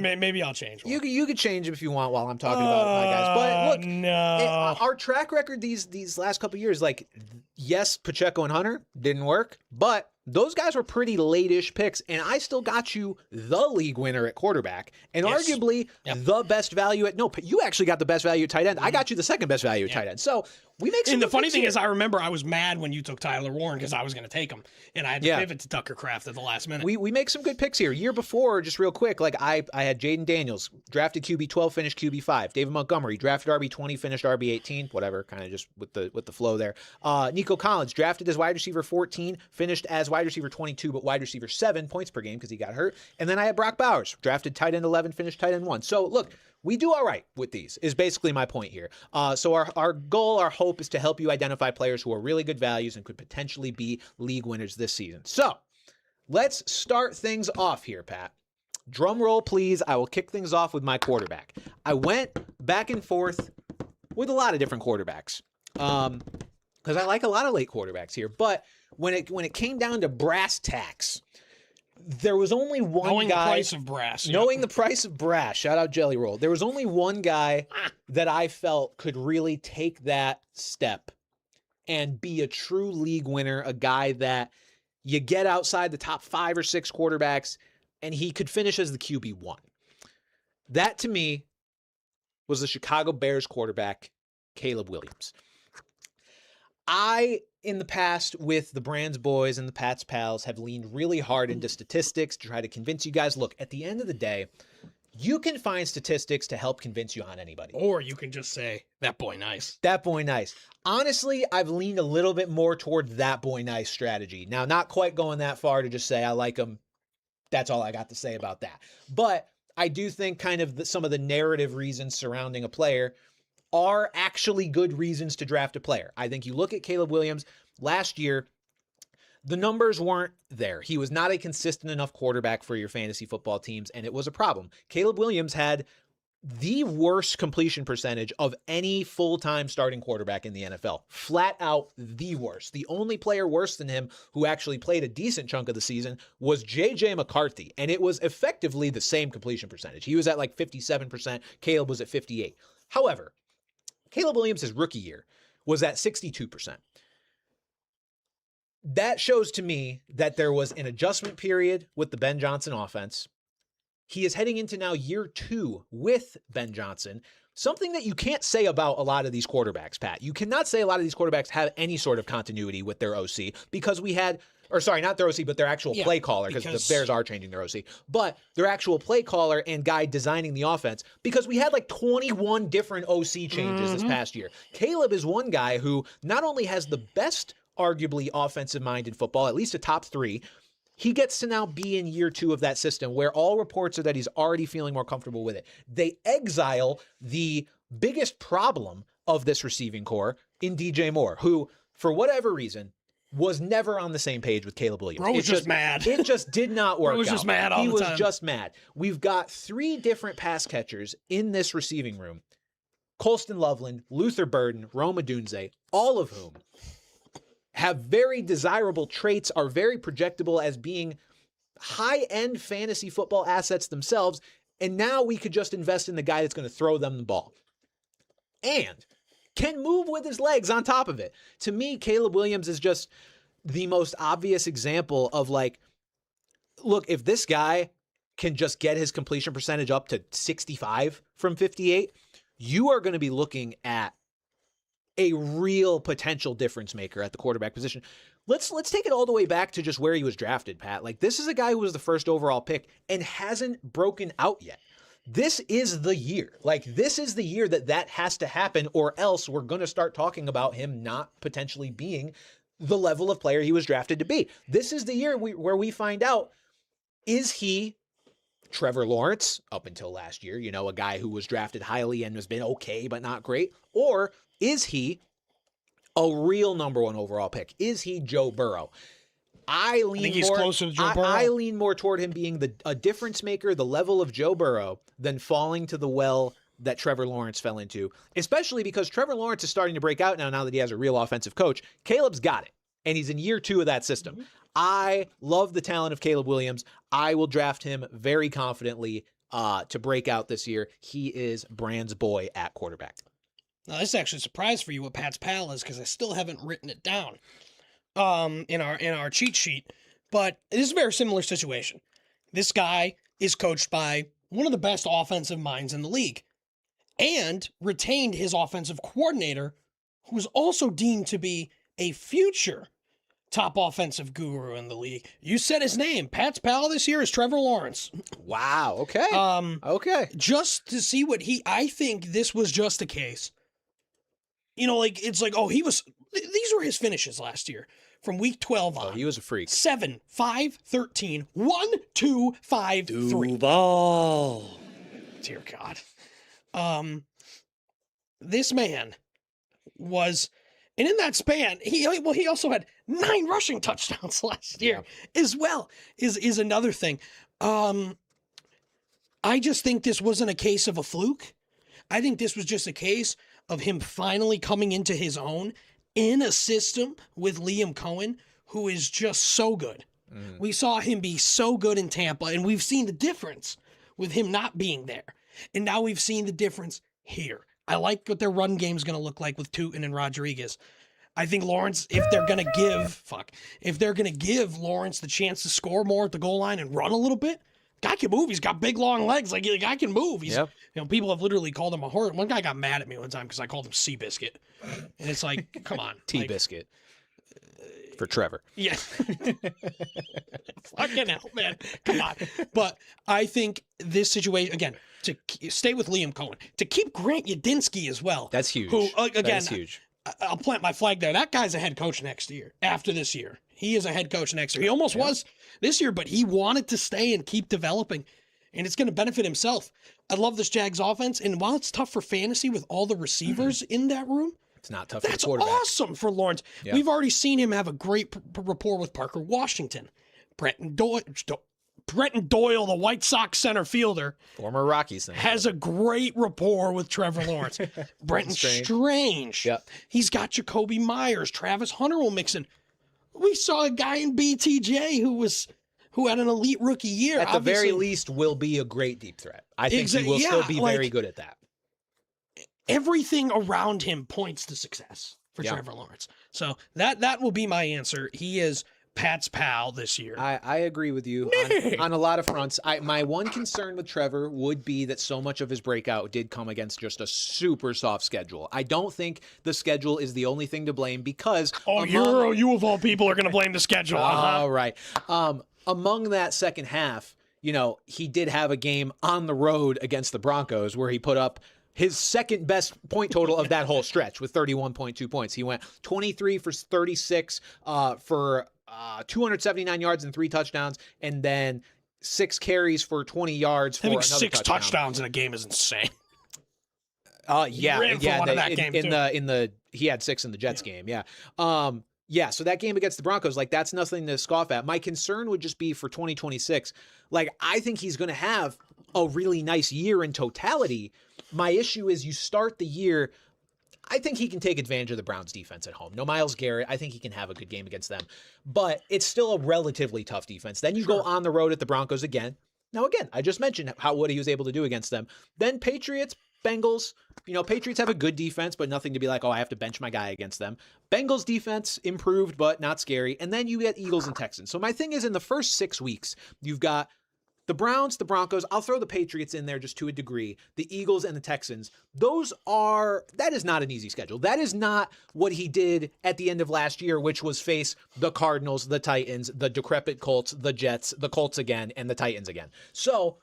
Maybe I'll change one. You could change them if you want while I'm talking about my guys. But look, no. our track record these last couple of years, like, yes, Pacheco and Hunter didn't work, but those guys were pretty late-ish picks, and I still got you the league winner at quarterback, and Yes. arguably the best value at you actually got the best value at tight end. I got you the second best value at tight end. So we make some. And the good funny picks thing here. is, I remember I was mad when you took Tyler Warren because I was going to take him, and I had to pivot to Tucker Kraft at the last minute. We make some good picks here. Year before, just real quick, like I had Jaden Daniels, drafted QB 12, finished QB 5. David Montgomery, drafted RB 20, finished RB 18. Whatever, kind of just with the flow there. Nico Collins, drafted as wide receiver 14, finished as wide receiver 22, but wide receiver 7 points per game because he got hurt. And then I had Brock Bowers, drafted tight end 11, finished tight end 1. So look, we do all right with these, is basically my point here. So our goal, our hope is to help you identify players who are really good values and could potentially be league winners this season. So let's start things off here, Pat. Drum roll, please. I will kick things off with my quarterback. I went back and forth with a lot of different quarterbacks because I like a lot of late quarterbacks here. But when it came down to brass tacks, there was only one knowing guy. The price of brass. Knowing the price of brass. Shout out Jelly Roll. There was only one guy that I felt could really take that step and be a true league winner, a guy that you get outside the top 5 or 6 quarterbacks, and he could finish as the QB1. That, to me, was the Chicago Bears quarterback, Caleb Williams. I, in the past, with the Brands boys and the Pats pals, have leaned really hard into statistics to try to convince you guys, look, at the end of the day, you can find statistics to help convince you on anybody. Or you can just say, that boy nice. That boy nice. Honestly, I've leaned a little bit more toward that boy nice strategy. Now, not quite going that far to just say I like him. That's all I got to say about that. But I do think kind of some of the narrative reasons surrounding a player are actually good reasons to draft a player. I think you look at Caleb Williams last year, the numbers weren't there. He was not a consistent enough quarterback for your fantasy football teams, and it was a problem. Caleb Williams had the worst completion percentage of any full-time starting quarterback in the NFL. Flat out the worst. The only player worse than him who actually played a decent chunk of the season was J.J. McCarthy, and it was effectively the same completion percentage. He was at like 57%. Caleb was at 58%. However, Caleb Williams' his rookie year was at 62%. That shows to me that there was an adjustment period with the Ben Johnson offense. He is heading into now year 2 with Ben Johnson, something that you can't say about a lot of these quarterbacks, Pat. You cannot say a lot of these quarterbacks have any sort of continuity with their OC because we had, or sorry, not their OC, but their actual play caller, because the Bears are changing their OC, but their actual play caller and guy designing the offense, because we had like 21 different OC changes this past year. Caleb is one guy who not only has the best, arguably, offensive mind in football, at least a top 3, he gets to now be in year 2 of that system where all reports are that he's already feeling more comfortable with it. They exile the biggest problem of this receiving core in DJ Moore, who, for whatever reason, was never on the same page with Caleb Williams. Bro was just mad. It just did not work out. Bro was just mad all the time. He was just mad. We've got 3 different pass catchers in this receiving room. Colston Loveland, Luther Burden, Rome Odunze, all of whom have very desirable traits, are very projectable as being high-end fantasy football assets themselves, and now we could just invest in the guy that's going to throw them the ball. And can move with his legs on top of it. To me, Caleb Williams is just the most obvious example of like, look, if this guy can just get his completion percentage up to 65 from 58, you are going to be looking at a real potential difference maker at the quarterback position. Let's take it all the way back to just where he was drafted, Pat. Like, this is a guy who was the first overall pick and hasn't broken out yet. This is the year. Like, this is the year that has to happen, or else we're going to start talking about him not potentially being the level of player he was drafted to be. This is the year where we find out, is he Trevor Lawrence up until last year, you know, a guy who was drafted highly and has been okay but not great, or is he a real number 1 overall pick? Is he Joe Burrow? I think he's closer to Joe Burrow. I lean more toward him being a difference maker, the level of Joe Burrow, than falling to the well that Trevor Lawrence fell into, especially because Trevor Lawrence is starting to break out now that he has a real offensive coach. Caleb's got it, and he's in year 2 of that system. Mm-hmm. I love the talent of Caleb Williams. I will draft him very confidently to break out this year. He is Brand's boy at quarterback. Now, this is actually a surprise for you what Pat's pal is, because I still haven't written it down in our cheat sheet. But it is a very similar situation. This guy is coached by one of the best offensive minds in the league and retained his offensive coordinator, who was also deemed to be a future top offensive guru in the league. You said his name. Pat's pal this year is Trevor Lawrence. Wow. Okay. Okay. Just to see what I think this was just a case. You know, like, it's like, oh, these were his finishes last year from week 12 on. Oh, he was a freak. 7, 5, 13, 1, 2, 5, 3. Duval. Dear God. This man was, and in that span, he also had 9 rushing touchdowns last year as well, is another thing. I just think this wasn't a case of a fluke. I think this was just a case of him finally coming into his own in a system with Liam Cohen, who is just so good. We saw him be so good in Tampa, and we've seen the difference with him not being there. And now we've seen the difference here. I like what their run game is going to look like with Tootin and Rodriguez. I think Lawrence, if they're going to give Lawrence the chance to score more at the goal line and run a little bit, guy can move. He's got big, long legs. Like, the guy can move. He's, you know, people have literally called him a horse. One guy got mad at me one time because I called him Seabiscuit. And it's like, come on. T-Biscuit. For Trevor. Yeah. Fucking hell, man. Come on. But I think this situation, again, to stay with Liam Cohen, to keep Grant Yadinsky as well. That's huge. Who, again, that's huge. I'll plant my flag there. That guy's a head coach next year, after this year. He is a head coach next year. He almost was this year, but he wanted to stay and keep developing, and it's going to benefit himself. I love this Jags offense, and while it's tough for fantasy with all the receivers in that room, it's not tough that's for the quarterback. awesome for Lawrence. Yeah. We've already seen him have a great rapport with Parker Washington. Brenton Doyle, the White Sox center fielder, former Rockies center, has a great rapport with Trevor Lawrence. Brenton Strange. Yep. He's got Jacoby Myers. Travis Hunter will mix in. We saw a guy in BTJ who had an elite rookie year. At the very least, will be a great deep threat. I think he will still be very good at that. Everything around him points to success for Trevor Lawrence. So that will be my answer. He is Pat's pal this year. I agree with you on a lot of fronts. My one concern with Trevor would be that so much of his breakout did come against just a super soft schedule. I don't think the schedule is the only thing to blame because... you of all people are going to blame the schedule. All right. Among that second half, you know, he did have a game on the road against the Broncos where he put up his second best point total of that whole stretch with 31.2 points. He went 23 for 36 for 279 yards and 3 touchdowns, and then 6 carries for 20 yards for another touchdown. Six touchdowns in a game is insane. He had 6 in the Jets game. Yeah. So that game against the Broncos, like, that's nothing to scoff at. My concern would just be for 2026. Like, I think he's going to have a really nice year in totality. My issue is you start the year, I think he can take advantage of the Browns defense at home. No Myles Garrett. I think he can have a good game against them. But it's still a relatively tough defense. Then you go on the road at the Broncos again. Now, again, I just mentioned what he was able to do against them. Then Patriots, Bengals. You know, Patriots have a good defense, but nothing to be like, oh, I have to bench my guy against them. Bengals defense improved, but not scary. And then you get Eagles and Texans. So my thing is, in the first 6 weeks, you've got the Browns, the Broncos, I'll throw the Patriots in there just to a degree, the Eagles and the Texans. That is not an easy schedule. That is not what he did at the end of last year, which was face the Cardinals, the Titans, the decrepit Colts, the Jets, the Colts again, and the Titans again. So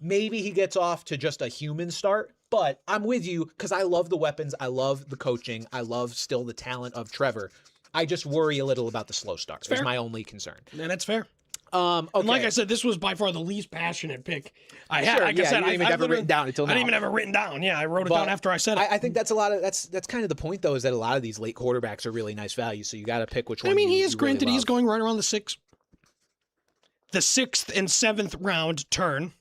maybe he gets off to just a human start, but I'm with you because I love the weapons. I love the coaching. I love still the talent of Trevor. I just worry a little about the slow start. That's my only concern. And that's fair. Okay. And like I said, this was by far the least passionate pick I had. Sure, like I said, you didn't even have it written down until now. I didn't even have it written down. Yeah, I wrote it down after I said it. I think that's that's kind of the point, though, is that a lot of these late quarterbacks are really nice value. So you got to pick which one. I mean, he is granted really he's going right around the 6th and 7th round turn,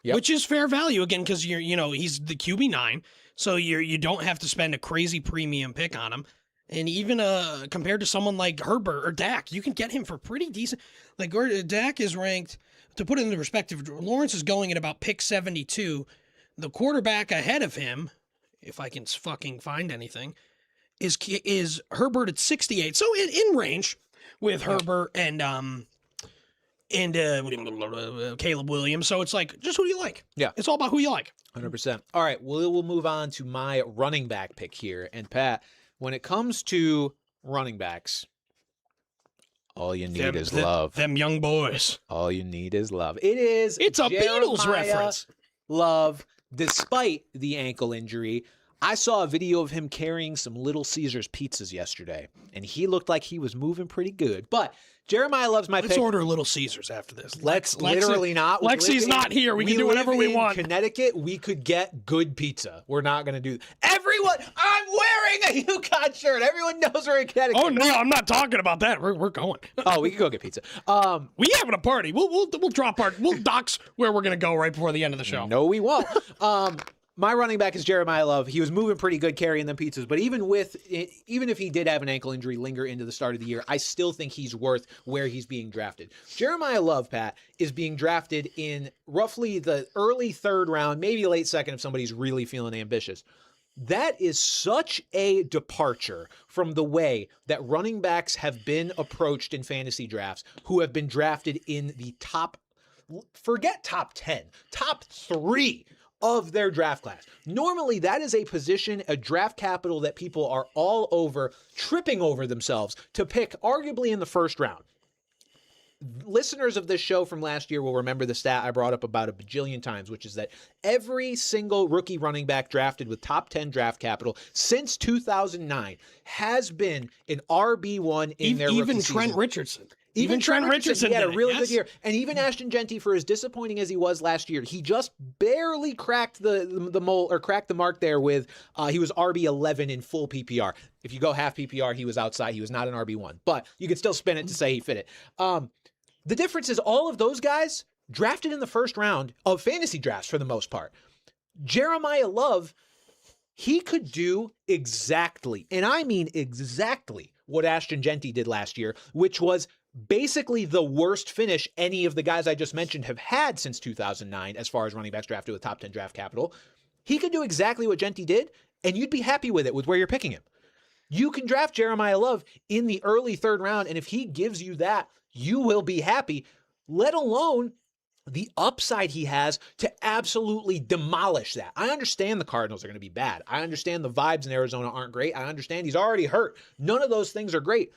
which is fair value again because he's the QB9, so you don't have to spend a crazy premium pick on him. And even compared to someone like Herbert or Dak, you can get him for pretty decent. Like Dak is ranked, to put it into perspective, Lawrence is going at about pick 72. The quarterback ahead of him, if I can fucking find anything, is Herbert at 68. So in range, with Herbert and Caleb Williams. So it's like, just who do you like? Yeah. It's all about who you like. 100%. All right, we'll move on to my running back pick here. And Pat, when it comes to running backs, all you need is love. Them young boys. All you need is love. It's a Beatles reference. Love, despite the ankle injury. I saw a video of him carrying some Little Caesars pizzas yesterday, and he looked like he was moving pretty good. But Jeremiah Love's my pick. Let's order Little Caesars after this. Let's literally not. Lexi's not here. We can do whatever we want. In Connecticut, we could get good pizza. We're not going to do everyone. I'm wearing a UConn shirt. Everyone knows we're in Connecticut. Oh no, I'm not talking about that. We're going. Oh, we can go get pizza. We having a party. We'll drop we'll dox where we're gonna go right before the end of the show. No, we won't. My running back is Jeremiah Love. He was moving pretty good carrying them pizzas, but even if he did have an ankle injury linger into the start of the year, I still think he's worth where he's being drafted. Jeremiah Love, Pat, is being drafted in roughly the early third round, maybe late second if somebody's really feeling ambitious. That is such a departure from the way that running backs have been approached in fantasy drafts who have been drafted in the forget top 10, top 3 of their draft class. Normally, that is a position, a draft capital that people are all over, tripping over themselves to pick arguably in the first round. Listeners of this show from last year will remember the stat I brought up about a bajillion times, which is that every single rookie running back drafted with top 10 draft capital since 2009 has been an RB1 in their rookie even season. Trent Richardson. Even Trent Richardson, he had a really good year. And even Mm-hmm. Ashton Genty, for as disappointing as he was last year, he just barely cracked the mold or cracked the mark there with he was RB11 in full PPR. If you go half PPR, he was outside. He was not an RB1. But you could still spin it to say he fit it. The difference is all of those guys drafted in the first round of fantasy drafts for the most part. Jeremiah Love, he could do exactly, and I mean exactly, what Ashton Genty did last year, which was basically the worst finish any of the guys I just mentioned have had since 2009 as far as running backs drafted with top 10 draft capital. He could do exactly what Genty did, and you'd be happy with it with where you're picking him. You can draft Jeremiah Love in the early third round, and if he gives you that, you will be happy, let alone the upside he has to absolutely demolish that. I understand the Cardinals are going to be bad. I understand the vibes in Arizona aren't great. I understand he's already hurt. None of those things are great.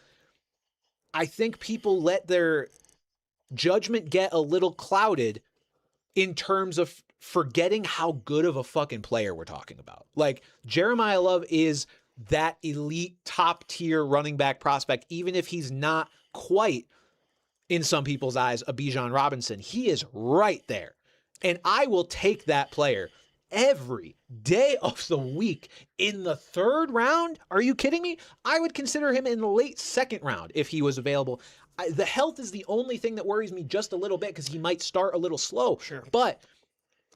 I think people let their judgment get a little clouded in terms of forgetting how good of a fucking player we're talking about. Like, Jeremiah Love is that elite top tier running back prospect, even if he's not quite, in some people's eyes, a Bijan Robinson. He is right there. And I will take that player every day of the week in the third round. Are you kidding me? I would consider him in the late second round if he was available. The health is the only thing that worries me just a little bit because he might start a little slow. Sure. But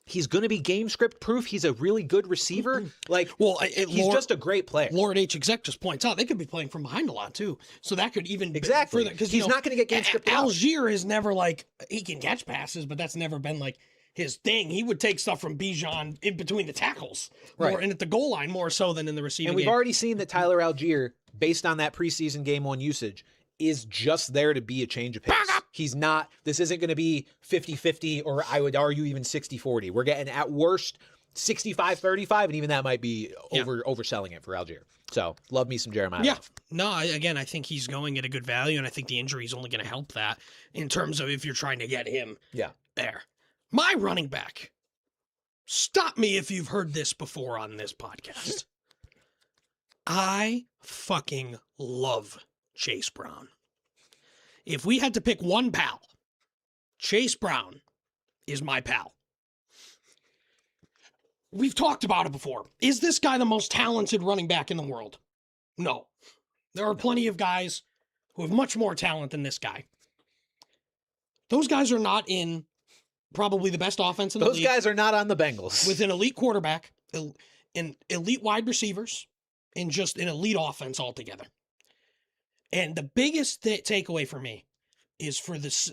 he's going to be game script proof. He's a really good receiver. Like, he's just a great player. Lord H. Exec just points out they could be playing from behind a lot too. So that could even exactly because he's not going to get game script. Algier is never like he can catch passes, but that's never been like his thing. He would take stuff from Bijan in between the tackles, right, and at the goal line more so than in the receiving. And we've game. already seen that Tyler Algier, based on that preseason game 1 usage, is just there to be a change of pace. He's not, this isn't going to be 50-50 or I would argue even 60-40. We're getting at worst 65-35, and even that might be overselling it for Algier. So love me some Jeremiah. Yeah. No, again, I think he's going at a good value, and I think the injury is only going to help that in terms of if you're trying to get him there. My running back. Stop me if you've heard this before on this podcast. I fucking love Chase Brown. If we had to pick one pal, Chase Brown is my pal. We've talked about it before. Is this guy the most talented running back in the world? No. There are plenty of guys who have much more talent than this guy. Those guys are not in probably the best offense in the league. Those guys are not on the Bengals. With an elite quarterback, and elite wide receivers, and just an elite offense altogether. And the biggest takeaway for me is for this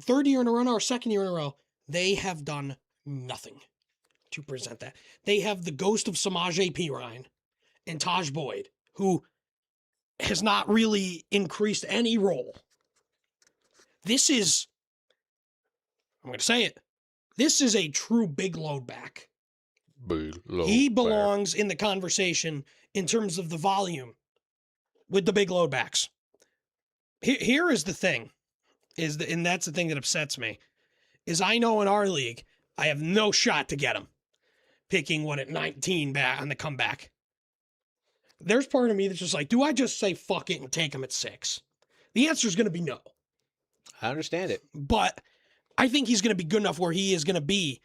third year in a row or second year in a row, they have done nothing to present that. They have the ghost of Samaje Perine and Taj Boyd, who has not really increased any role. This is, I'm going to say it, this is a true big load back. He belongs in the conversation in terms of the volume with the big load backs. Here is the thing, and that's the thing that upsets me, is I know in our league, I have no shot to get him. Picking one at 19 back on the comeback. There's part of me that's just like, do I just say fuck it and take him at 6? The answer is going to be no. I understand it. But I think he's going to be good enough where he is going to be.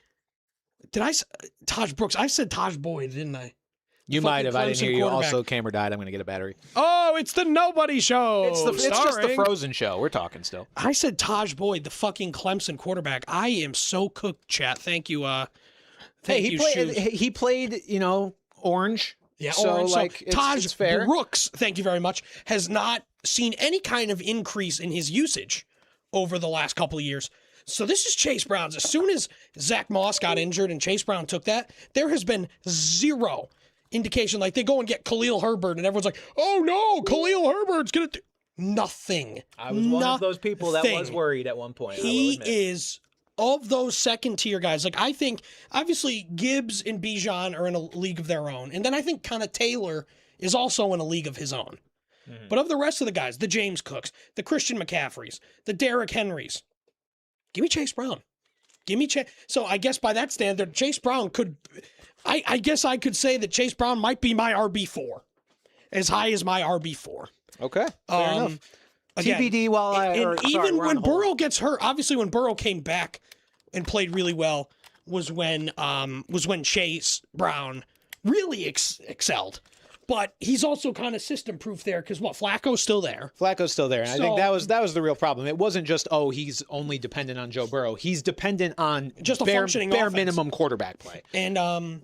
Taj Brooks? I said Taj Boyd, didn't I? You might have. I didn't hear you. Quarterback. Also, camera died. I'm going to get a battery. Oh, it's the Nobody Show. It's just the Frozen Show. We're talking still. I said Taj Boyd, the fucking Clemson quarterback. I am so cooked, chat. Thank you. He played, orange. Yeah, so orange. like Taj it's fair. Brooks, thank you very much, has not seen any kind of increase in his usage over the last couple of years. So this is Chase Brown's. As soon as Zach Moss got injured and Chase Brown took that, there has been zero indication. Like they go and get Khalil Herbert and everyone's like, oh no, Khalil Herbert's going to do nothing. I was one of those people that was worried at one point. He is of those second tier guys. Like I think obviously Gibbs and Bijan are in a league of their own. And then I think kind of Taylor is also in a league of his own. Mm-hmm. But of the rest of the guys, the James Cooks, the Christian McCaffreys, the Derrick Henrys, give me Chase Brown. Give me Chase. So I guess by that standard, Chase Brown could, I guess I could say that Chase Brown might be my RB4. As high as my RB4. Okay. Fair enough. Again, TBD while even when Burrow gets hurt, obviously when Burrow came back and played really well was when Chase Brown really excelled. But he's also kind of system proof there because Flacco's still there. Flacco's still there. And I think that was the real problem. It wasn't just, he's only dependent on Joe Burrow. He's dependent on just a bare functioning minimum quarterback play. And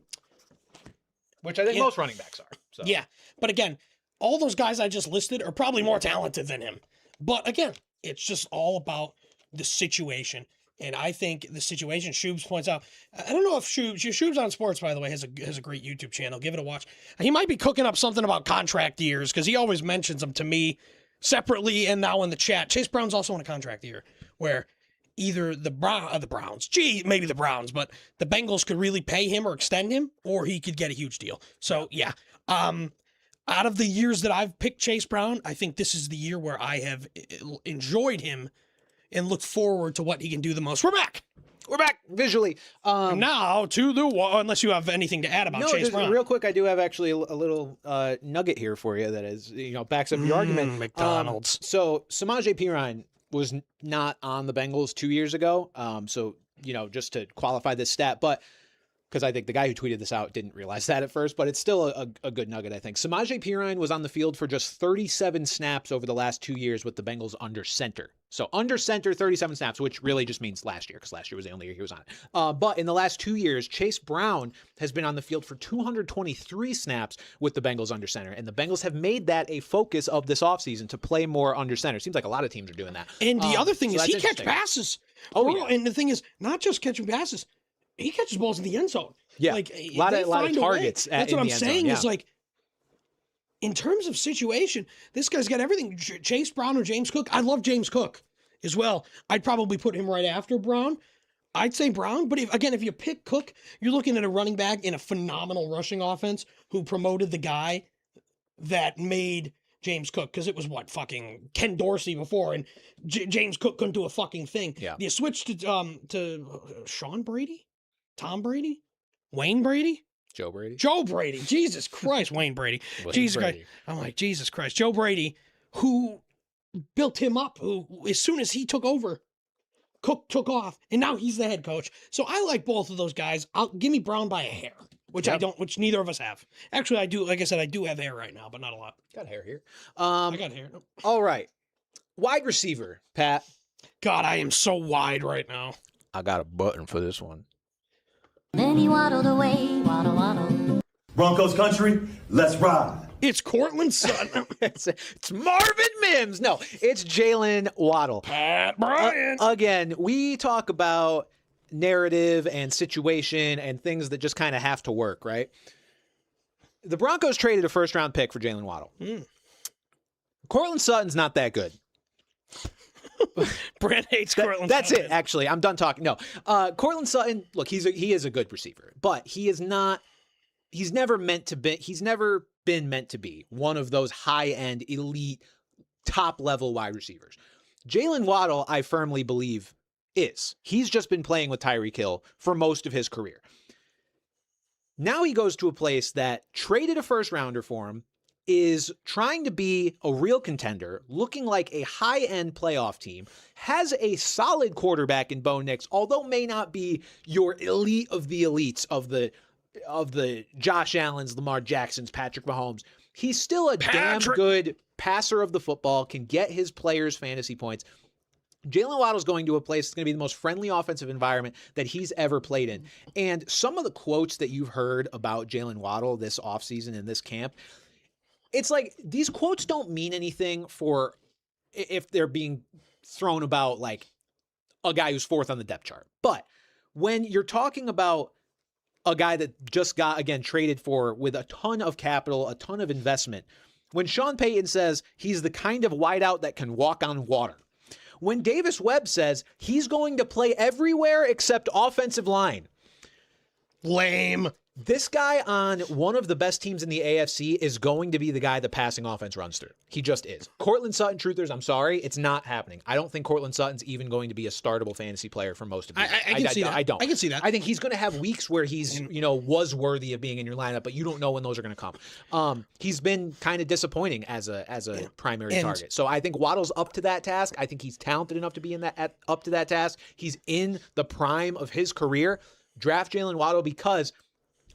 which I think most running backs are. So. Yeah. But again, all those guys I just listed are probably more talented than him. But again, it's just all about the situation. And I think the situation, Shubes points out, I don't know if Shubes on Sports, by the way, has a great YouTube channel. Give it a watch. He might be cooking up something about contract years because he always mentions them to me separately and now in the chat. Chase Brown's also in a contract year where either the Browns, maybe the Browns, but the Bengals could really pay him or extend him, or he could get a huge deal. So, yeah. Out of the years that I've picked Chase Brown, I think this is the year where I have enjoyed him and look forward to what he can do the most. We're back visually. Now to the unless you have anything to add about Chase Brown. Real quick, I do have actually a little nugget here for you that is, backs up your argument. McDonald's. So Samaje Perine was not on the Bengals 2 years ago. So just to qualify this stat, but because I think the guy who tweeted this out didn't realize that at first, but it's still a good nugget, I think. Samaje Perine was on the field for just 37 snaps over the last 2 years with the Bengals under center. So under center, 37 snaps, which really just means last year, because last year was the only year he was on it. But in the last 2 years, Chase Brown has been on the field for 223 snaps with the Bengals under center. And the Bengals have made that a focus of this offseason to play more under center. Seems like a lot of teams are doing that. And the other thing is he catches passes. Oh, yeah. And the thing is, not just catching passes, he catches balls in the end zone. Yeah, like a lot of targets. That's what I'm saying. Is like, in terms of situation, this guy's got everything. Chase Brown or James Cook. I love James Cook as well. I'd probably put him right after Brown. I'd say Brown, but if you pick Cook, you're looking at a running back in a phenomenal rushing offense who promoted the guy that made James Cook, because it was fucking Ken Dorsey before, and James Cook couldn't do a fucking thing. Yeah. You switch to Sean Brady, Tom Brady, Wayne Brady, Joe Brady. Jesus Christ, Wayne Brady. Jesus Christ. I'm like, Jesus Christ. Joe Brady, who built him up, who as soon as he took over, Cook took off, and now he's the head coach. So I like both of those guys. Give me Brown by a hair, which I don't, which neither of us have. Actually, I do. Like I said, I do have hair right now, but not a lot. Got hair here. I got hair. All right. Wide receiver, Pat. God, I am so wide right now. I got a button for this one. Then he waddled away, waddle, waddle. Broncos country, let's ride. It's Cortland's son. It's Marvin Mims. No, it's Jalen Waddle. Pat Bryant. Again, we talk about narrative and situation and things that just kind of have to work, right? The Broncos traded a first-round pick for Jalen Waddle. Cortland Sutton's not that good. Brand hates Cortland That's Sutton. it, actually. I'm done talking. No. Cortland Sutton, look, he is a good receiver, but he's never been meant to be one of those high-end, elite, top-level wide receivers. Jalen Waddle, I firmly believe, is. He's just been playing with Tyreek Hill for most of his career. Now he goes to a place that traded a first-rounder for him, is trying to be a real contender, looking like a high-end playoff team, has a solid quarterback in Bo Nix, although may not be your elite of the elites of the Josh Allens, Lamar Jacksons, Patrick Mahomes. He's still a damn good passer of the football, can get his players fantasy points. Jalen Waddle's going to a place that's going to be the most friendly offensive environment that he's ever played in. And some of the quotes that you've heard about Jalen Waddle this offseason in this camp, it's like these quotes don't mean anything for if they're being thrown about like a guy who's fourth on the depth chart. But when you're talking about a guy that just got, again, traded for with a ton of capital, a ton of investment, when Sean Payton says he's the kind of wideout that can walk on water, when Davis Webb says he's going to play everywhere except offensive line, Lame. this guy on one of the best teams in the AFC is going to be the guy the passing offense runs through. He just is. Cortland Sutton, truthers, I'm sorry, it's not happening. I don't think Cortland Sutton's even going to be a startable fantasy player for most of the year. I can see that. I don't. I can see that. I think he's going to have weeks where he's, was worthy of being in your lineup, but you don't know when those are going to come. He's been kind of disappointing as a primary target. So I think Waddle's up to that task. I think he's talented enough to be up to that task. He's in the prime of his career. Draft Jalen Waddle because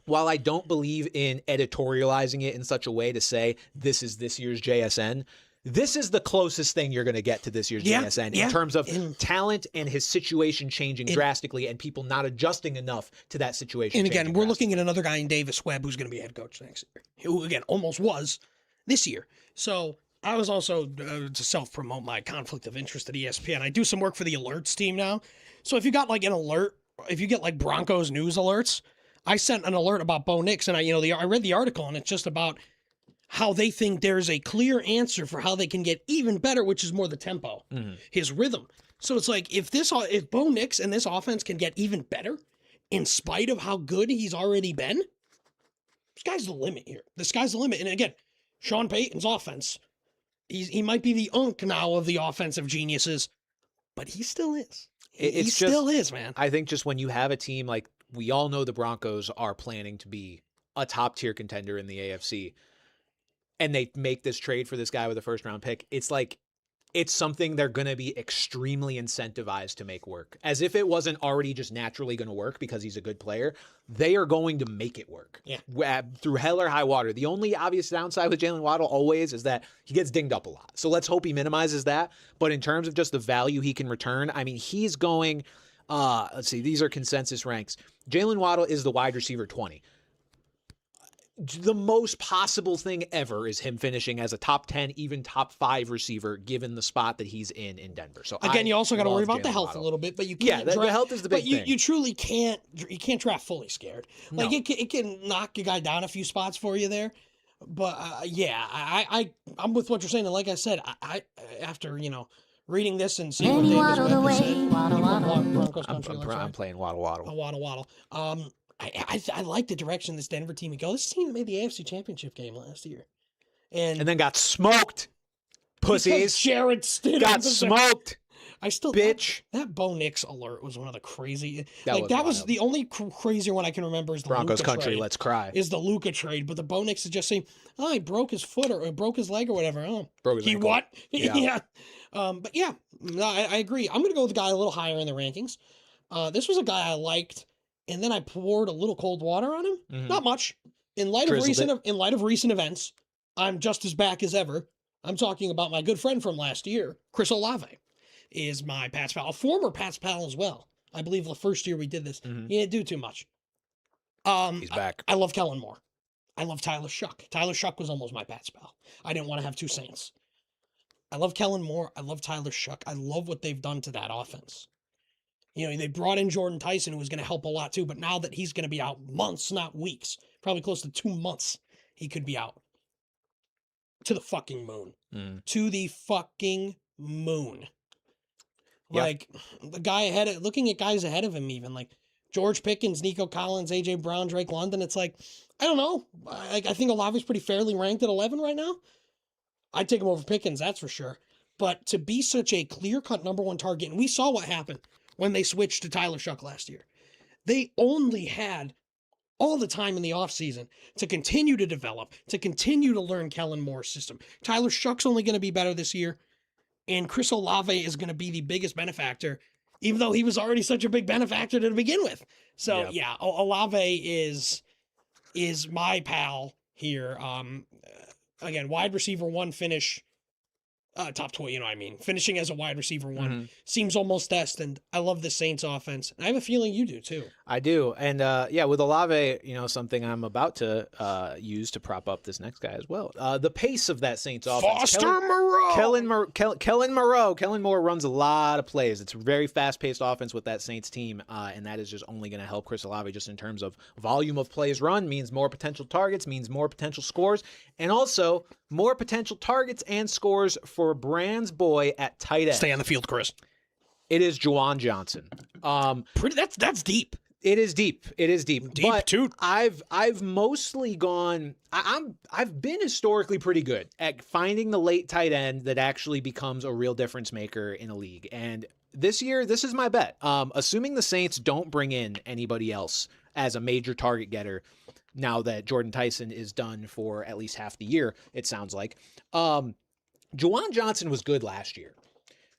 while I don't believe in editorializing it in such a way to say this is this year's JSN, this is the closest thing you're going to get to this year's JSN in terms of talent and his situation changing drastically and people not adjusting enough to that situation. And again, we're looking at another guy in Davis Webb who's going to be head coach next year, who again almost was this year. So I was also to self-promote my conflict of interest at ESPN. I do some work for the alerts team now. So if you got like an alert, if you get like Broncos news alerts, I sent an alert about Bo Nix, and I read the article, and it's just about how they think there's a clear answer for how they can get even better, which is more the tempo, his rhythm. So it's like if Bo Nix and this offense can get even better, in spite of how good he's already been, sky's the limit here. The sky's the limit. And again, Sean Payton's offense, he might be the unk now of the offensive geniuses, but he still is. He still is, man. I think just when you have a team like, we all know the Broncos are planning to be a top tier contender in the AFC, and they make this trade for this guy with a first round pick. It's like, it's something they're going to be extremely incentivized to make work. As if it wasn't already just naturally going to work because he's a good player. They are going to make it work. Yeah. Through hell or high water. The only obvious downside with Jalen Waddle always is that he gets dinged up a lot. So let's hope he minimizes that. But in terms of just the value he can return, I mean, he's going, let's see, these are consensus ranks. Jalen Waddle is the wide receiver 20. The most possible thing ever is him finishing as a top 10, even top 5 receiver, given the spot that he's in Denver. So again, you also got to worry about the health a little bit, but you can't. Yeah, the health is the big thing. But you truly can't. You can't draft fully scared. Like it can knock a guy down a few spots for you there. But I'm with what you're saying. And like I said, I after reading this and seeing what Davis Webb said, Broncos country. I'm playing Waddle. Waddle. I like the direction this Denver team would go. This team made the AFC Championship game last year, and then got smoked. Pussies. Jared Stidham got smoked. I still bitch. That Bo Nix alert was one of the crazy. That was the only crazier one I can remember is the Broncos Luka country. Trade, Let's cry. Is the Luka trade, but the Bo Nix is just saying, he broke his foot or broke his leg or whatever. Broke his ankle. What? Yeah. But yeah, no, I agree. I'm gonna go with the guy a little higher in the rankings. This was a guy I liked, and then I poured a little cold water on him. Mm-hmm. Not much. In light of recent events, I'm just as back as ever. I'm talking about my good friend from last year, Chris Olave, is my Pats pal, a former Pats pal as well. I believe the first year we did this, he didn't do too much. He's back. I love Kellen Moore. I love Tyler Shuck. Tyler Shuck was almost my Pats pal. I didn't want to have two Saints. I love Kellen Moore. I love Tyler Shuck. I love what they've done to that offense. They brought in Jordan Tyson, who was going to help a lot too, but now that he's going to be out months, not weeks, probably close to 2 months, he could be out. to the fucking moon. Mm. To the fucking moon. Yep. Like, the guy looking at guys ahead of him even, like George Pickens, Nico Collins, A.J. Brown, Drake London, it's like, I don't know. I think Olave's pretty fairly ranked at 11 right now. I'd take him over Pickens, that's for sure. But to be such a clear-cut number one target, and we saw what happened when they switched to Tyler Shuck last year. They only had all the time in the offseason to continue to develop, to continue to learn Kellen Moore's system. Tyler Shuck's only going to be better this year, and Chris Olave is going to be the biggest benefactor, even though he was already such a big benefactor to begin with. So, yeah, Olave is my pal here. Again, wide receiver 1 finish, top 20, you know what I mean? Finishing as a wide receiver 1 seems almost destined. I love the Saints offense. I have a feeling you do too. I do. And with Olave, something I'm about to use to prop up this next guy as well. The pace of that Saints offense. Kellen Moore runs a lot of plays. It's a very fast-paced offense with that Saints team, and that is just only going to help Chris Olave just in terms of volume of plays run, means more potential targets, means more potential scores, and also more potential targets and scores for Brand's boy at tight end. Stay on the field, Chris. It is Juwan Johnson. That's deep. It is deep. Deep but too. I've mostly gone. I've been historically pretty good at finding the late tight end that actually becomes a real difference maker in a league. And this year, this is my bet. Assuming the Saints don't bring in anybody else as a major target getter, now that Jordan Tyson is done for at least half the year, it sounds like. Juwan Johnson was good last year.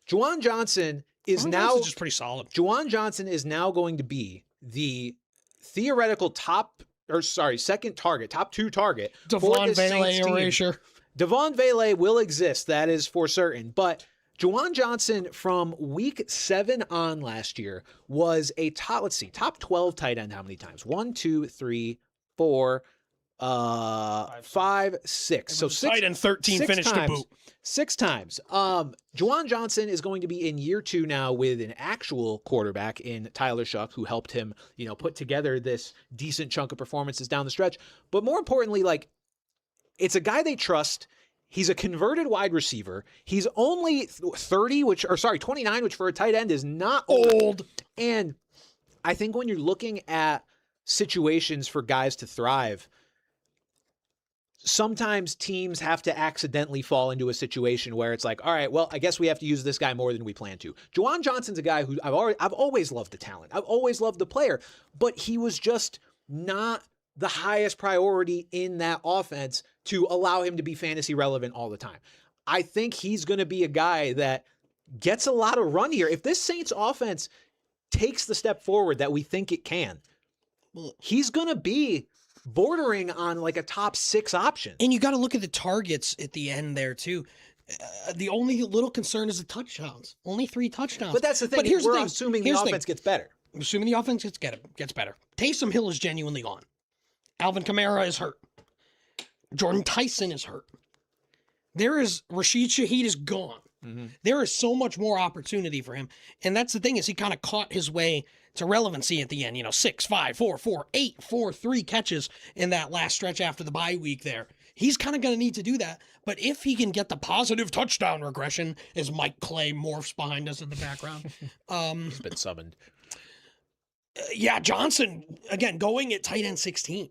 Juwan Johnson is now just pretty solid. Juwan Johnson is now going to be the theoretical second target, top 2 target. Devon Vele erasure. Devon Vele will exist, that is for certain. But Juwan Johnson from week 7 on last year was a top 12 tight end how many times? 1, 2, 3, 4, 5, 6. So 6 tight end 13 finished to boot. 6 times. Juwan Johnson is going to be in year 2 now with an actual quarterback in Tyler Shuck, who helped him, put together this decent chunk of performances down the stretch. But more importantly, it's a guy they trust. He's a converted wide receiver. He's only 29, which for a tight end is not old. And I think when you're looking at situations for guys to thrive, sometimes teams have to accidentally fall into a situation where it's like, all right, well, I guess we have to use this guy more than we plan to. Juwan Johnson's a guy who I've always loved the talent. I've always loved the player, but he was just not the highest priority in that offense to allow him to be fantasy relevant all the time. I think he's going to be a guy that gets a lot of run here. If this Saints offense takes the step forward that we think it can, he's going to be bordering on like a top 6 option. And you got to look at the targets at the end there too. The only little concern is the touchdowns. Only 3 touchdowns. But that's the thing. But here's We're the thing. assuming the offense gets better. Assuming the offense gets better. Taysom Hill is genuinely gone. Alvin Kamara is hurt. Jordan Tyson is hurt. Rashid Shaheed is gone. Mm-hmm. There is so much more opportunity for him. And that's the thing, is he kind of caught his way to relevancy at the end. 6, 5, 4, 4, 8, 4, 3 catches in that last stretch after the bye week there. He's kind of going to need to do that. But if he can get the positive touchdown regression, as Mike Clay morphs behind us in the background. He's been summoned. Johnson, again, going at tight end 16.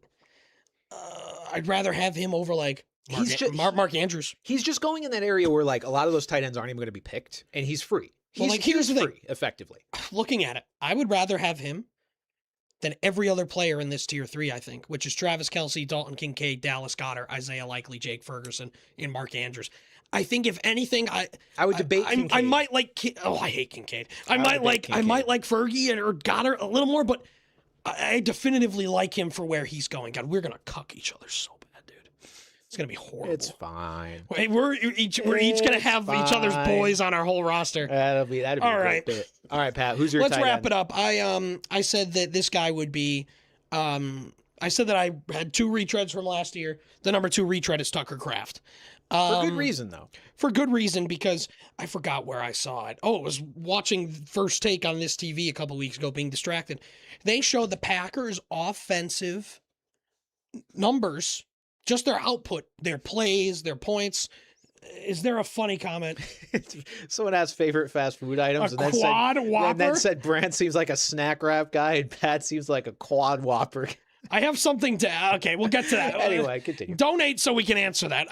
I'd rather have him over Mark Andrews. He's just going in that area where a lot of those tight ends aren't even going to be picked, and he's free. Here's the free, effectively. Looking at it, I would rather have him than every other player in this tier 3, I think, which is Travis Kelce, Dalton Kincaid, Dallas Goedert, Isaiah Likely, Jake Ferguson, and Mark Andrews. I think if anything, I would debate Kincaid. I might like. I hate Kincaid. I might like Fergie or Goddard a little more, but I definitively like him for where he's going. God, we're gonna cuck each other so bad, dude. It's gonna be horrible. It's fine. We're each gonna have each other's boys on our whole roster. That'd be all right. All right, Pat. Who's your? Let's tight wrap end? it up. I said that this guy would be. I said that I had 2 retreads from last year. The number 2 retread is Tucker Kraft. For good reason, though. For good reason, because I forgot where I saw it. Oh, it was watching First Take on this TV a couple weeks ago, being distracted. They showed the Packers' offensive numbers Just their output, their plays, their points. Is there a funny comment? Someone asked favorite fast food items, A and then quad said, Whopper? and then said Brand seems like a snack wrap guy, and Pat seems like a quad Whopper. I have something to. Okay, we'll get to that. Anyway, continue. Donate so we can answer that.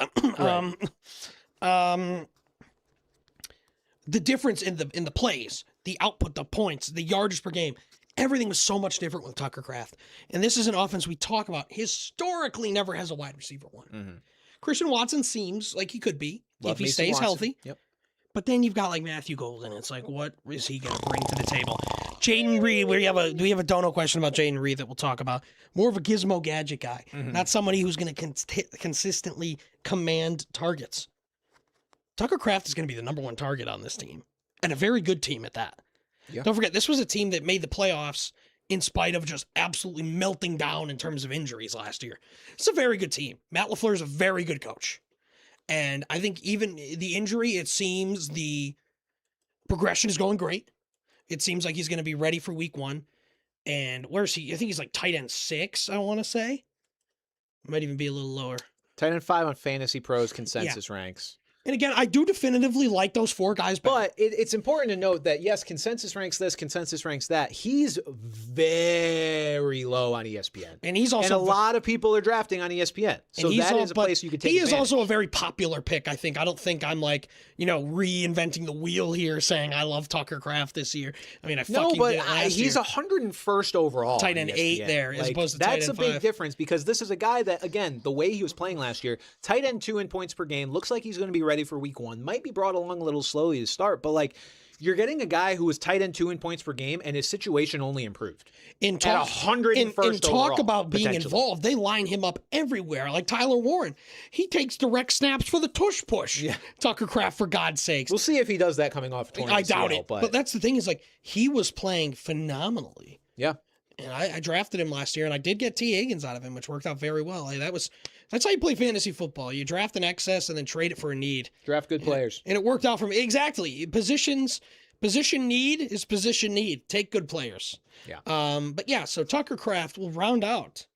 The difference in the plays, the output, the points, the yardage per game, everything was so much different with Tucker Kraft. And this is an offense we talk about historically never has a wide receiver one. Mm-hmm. Christian Watson seems like he could be if he me some stays Watson. healthy. Yep. But then you've got like Matthew Golden. It's like, what is he going to bring to the table? Jaden Reed, do we have a dono question about Jaden Reed that we'll talk about? More of a gizmo gadget guy, not somebody who's going to consistently command targets. Tucker Kraft is going to be the number one target on this team, and a very good team at that. Yeah. Don't forget, this was a team that made the playoffs in spite of just absolutely melting down in terms of injuries last year. It's a very good team. Matt LaFleur is a very good coach. And I think even the injury, it seems the progression is going great. It seems like he's going to be ready for week 1. And where's he? I think he's like tight end 6, I want to say. Might even be a little lower. Tight end 5 on Fantasy Pros consensus ranks. And again, I do definitively like those 4 guys better. But it's important to note that, yes, consensus ranks this, consensus ranks that. He's very low on ESPN. And he's also and a lot of people are drafting on ESPN. So that is a place you could take advantage. He is also a very popular pick, I think. I don't think I'm like, reinventing the wheel here saying I love Tucker Kraft this year. I mean, I fucking did it last he's year. 101st overall. Tight end 8 there, as opposed to tight end 5. That's a big difference because this is a guy that, again, the way he was playing last year, tight end 2 in points per game, looks like he's going to be ready for week 1. Might be brought along a little slowly to start, but you're getting a guy who was tight end 2 in points per game, and his situation only improved. At 101st in talk about being involved, they line him up everywhere. Like Tyler Warren, he takes direct snaps for the tush push. Yeah. Tucker Kraft, for God's sakes. We'll see if he does that coming off. I doubt it, but that's the thing is he was playing phenomenally. Yeah. And I drafted him last year, and I did get T. Higgins out of him, which worked out very well. That's how you play fantasy football. You draft an excess and then trade it for a need. Draft good players. And it worked out for me. Exactly. Position need is position need. Take good players. Yeah. But yeah, so Tucker Kraft will round out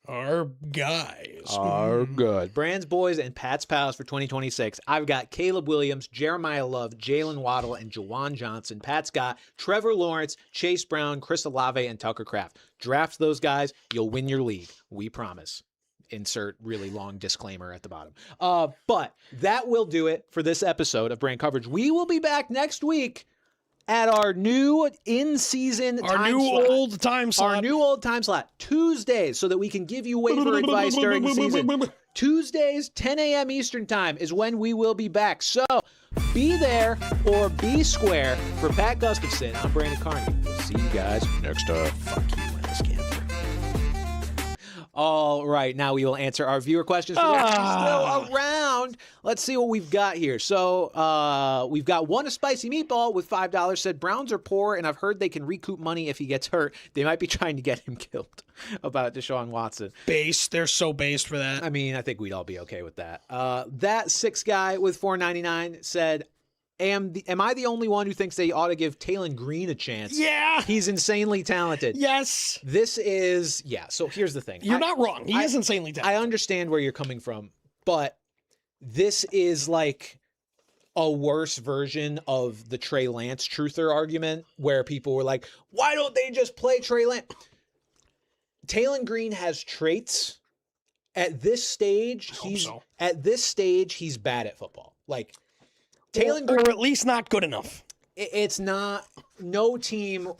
our guys. Are good. Brand's boys and Pat's pals for 2026. I've got Caleb Williams, Jeremiah Love, Jalen Waddle, and Jawan Johnson. Pat's got Trevor Lawrence, Chase Brown, Chris Olave, and Tucker Kraft. Draft those guys. You'll win your league. We promise. Insert really long disclaimer at the bottom. But that will do it for this episode of Brand Coverage. We will be back next week at our new in-season Our new old time slot. Tuesdays, so that we can give you waiver advice during the season. Tuesdays, 10 a.m. Eastern time is when we will be back. So be there or be square. For Pat Gustafson, I'm Brandon Carney. We'll see you guys next time. Fuck you, Wes Cantor. All right, now we will answer our viewer questions for those still around. Let's see what we've got here. So we've got one, a spicy meatball with $5, said Browns are poor, and I've heard they can recoup money if he gets hurt. They might be trying to get him killed. About Deshaun Watson. Base. They're so based for that. I mean, I think we'd all be okay with that. That 6 guy with $4.99 said, Am I the only one who thinks they ought to give Taylon Green a chance? Yeah. He's insanely talented. Yes. This is, so here's the thing. You're not wrong. He is insanely talented. I understand where you're coming from, but this is like a worse version of the Trey Lance truther argument where people were like, why don't they just play Trey Lance? Taylon Green has traits. At this stage, he's bad at football. Like, Taylon Green, or at least not good enough. It's not, no team,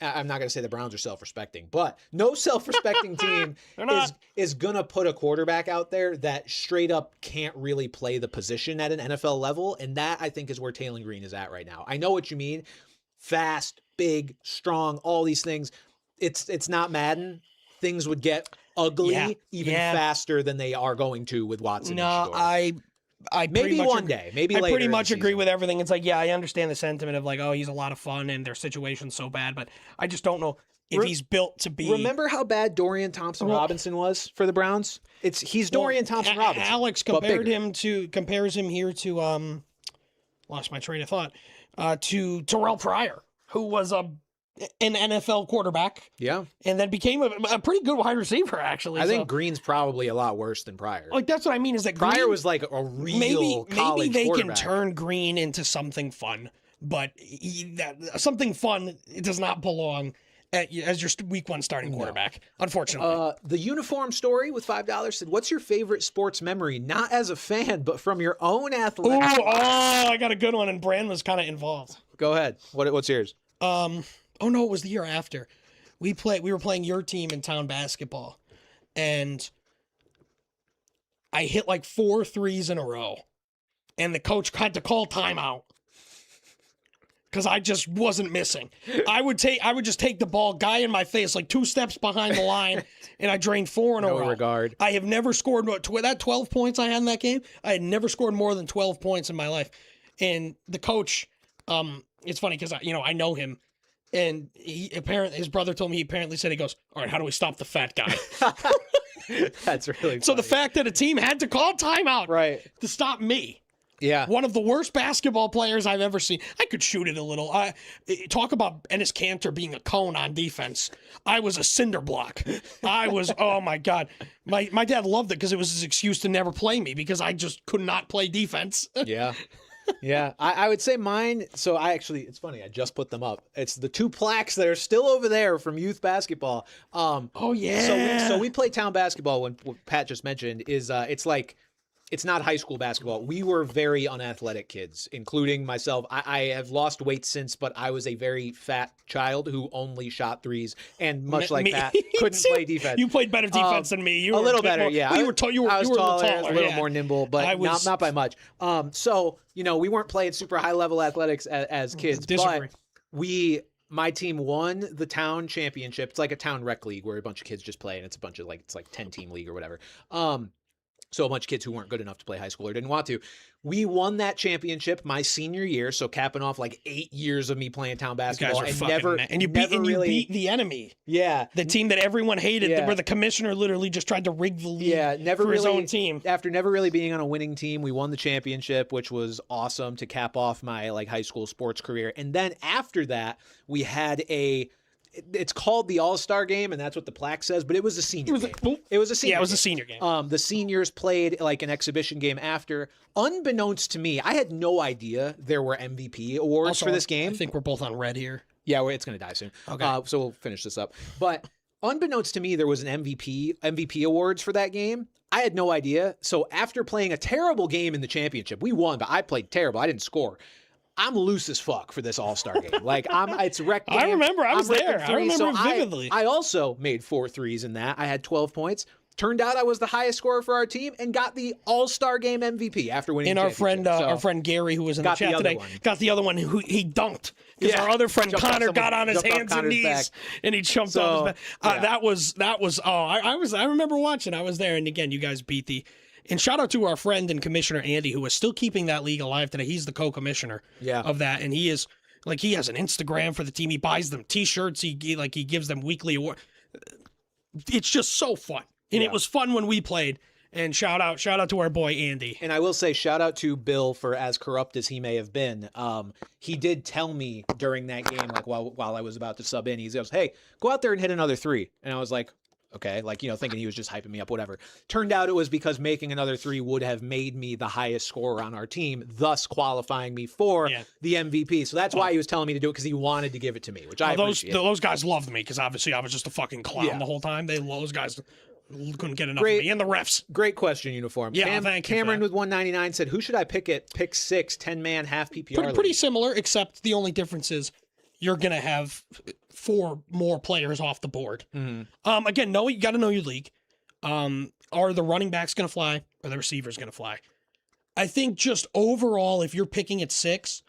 I'm not going to say the Browns are self-respecting, but no self-respecting team is going to put a quarterback out there that straight up can't really play the position at an NFL level, and that, I think, is where Taylon Green is at right now. I know what you mean. Fast, big, strong, all these things. It's not Madden. Things would get ugly even faster than they are going to with Watson. No, I maybe one day, maybe later. I pretty much agree with everything. It's like, I understand the sentiment of like, oh, he's a lot of fun and their situation's so bad, but I just don't know if he's built to be. Remember how bad Dorian Thompson-Robinson was for the Browns? He's Dorian Thompson-Robinson. Alex compares him here to lost my train of thought, to Terrell Pryor, who was a an NFL quarterback. Yeah. And then became a pretty good wide receiver, actually. I So, think Green's probably a lot worse than Pryor. like, that's what I mean is that Pryor Green, was like a real maybe college they can quarterback. turn Green into something fun, but something fun, it does not belong as your week 1 starting quarterback, unfortunately. The uniform story with $5 said, "What's your favorite sports memory? Not as a fan, but from your own athletic." I got a good one, and Bran was kind of involved. Go ahead. What's yours? Oh no, it was the year after. We were playing your team in town basketball, and I hit like 4 threes in a row, and the coach had to call timeout because I just wasn't missing. I would just take the ball, guy in my face, like 2 steps behind the line, and I drained 4 in a row. No regard. I have never scored that 12 points I had in that game. I had never scored more than 12 points in my life, and the coach. It's funny because I know him, and his brother told me he said, he goes, "All right, how do we stop the fat guy?" That's really So the funny. fact that a team had to call timeout Right. to stop me, Yeah. one of the worst basketball players I've ever seen. I could shoot it a little. Talk about Ennis Cantor being a cone on defense. I was a cinder block. I was, oh my God. My dad loved it because it was his excuse to never play me because I just could not play defense. Yeah. Yeah. I would say mine. So it's funny. I just put them up. It's the 2 plaques that are still over there from youth basketball. Oh yeah. So we play town basketball what Pat just mentioned is, it's not high school basketball. We were very unathletic kids, including myself. I have lost weight since, but I was a very fat child who only shot threes, and much like Pat, couldn't play defense. You played better defense than me. You a were little bit better, more, yeah. Well, you were I was taller, a little yeah. more nimble, but I was- not by much. So we weren't playing super high level athletics as kids, Disagree. but my team won the town championship. It's like a town rec league where a bunch of kids just play, and it's a bunch of it's like 10-team league or whatever. So a bunch of kids who weren't good enough to play high school or didn't want to. We won that championship my senior year, so capping off like 8 years of me playing town These guys basketball are and fucking you beat the enemy. Yeah. The team that everyone hated, Yeah. where the commissioner literally just tried to rig the league never for really, his own team. After never really being on a winning team, we won the championship, which was awesome to cap off my high school sports career. And then after that, we had it's called the All-Star game, and that's what the plaque says, but it was a senior game. It was a senior Yeah, it was game. a senior game. The seniors played like an exhibition game after. Unbeknownst to me, I had no idea there were MVP awards Also, for this game. I think we're both on red here. Yeah, it's going to die soon. Okay. So we'll finish this up. But unbeknownst to me, there was an MVP awards for that game. I had no idea. So after playing a terrible game in the championship, we won, but I played terrible. I didn't score. I'm loose as fuck for this All-Star game. It's rec game. I remember. I was I'm ripping there. I threes. remember So vividly. I also made 4 threes in that. I had 12 points. Turned out I was the highest scorer for our team and got the All-Star game MVP after winning And the our friend, championship. our friend Gary, who was in the got the chat other today, one. got the other one who he dunked because Yeah. our other friend Jumped off Connor got someone- on his jumped off hands and Connor's knees back. and he jumped So, on his back. yeah. That was. Oh, I remember watching. I was there, and again, you guys beat the. And shout out to our friend and commissioner Andy, who is still keeping that league alive today. He's the co-commissioner of that, and he is. Like, he has an Instagram for the team. He buys them T-shirts. He gives them weekly award. It's just so fun, and it was fun when we played. And shout out to our boy Andy. And I will say shout out to Bill for as corrupt as he may have been. He did tell me during that game, like while I was about to sub in, he goes, "Hey, go out there and hit another 3." And I was like, okay, thinking he was just hyping me up, whatever. Turned out it was because making another 3 would have made me the highest scorer on our team, thus qualifying me for the MVP. So that's why he was telling me to do it, because he wanted to give it to me, which I appreciate. Those guys loved me because obviously I was just a fucking clown the whole time. Those guys couldn't get enough of me, and the refs. Great question, Uniform. Yeah, thank you. Cameron with 199 said, "Who should I pick at pick 6, 10-man half PPR Pretty league?" similar, except the only difference is you're gonna have 4 more players off the board. Mm-hmm. Again, you got to know your league. Are the running backs gonna fly? Or the receivers gonna fly? I think just overall, if you're picking at 6,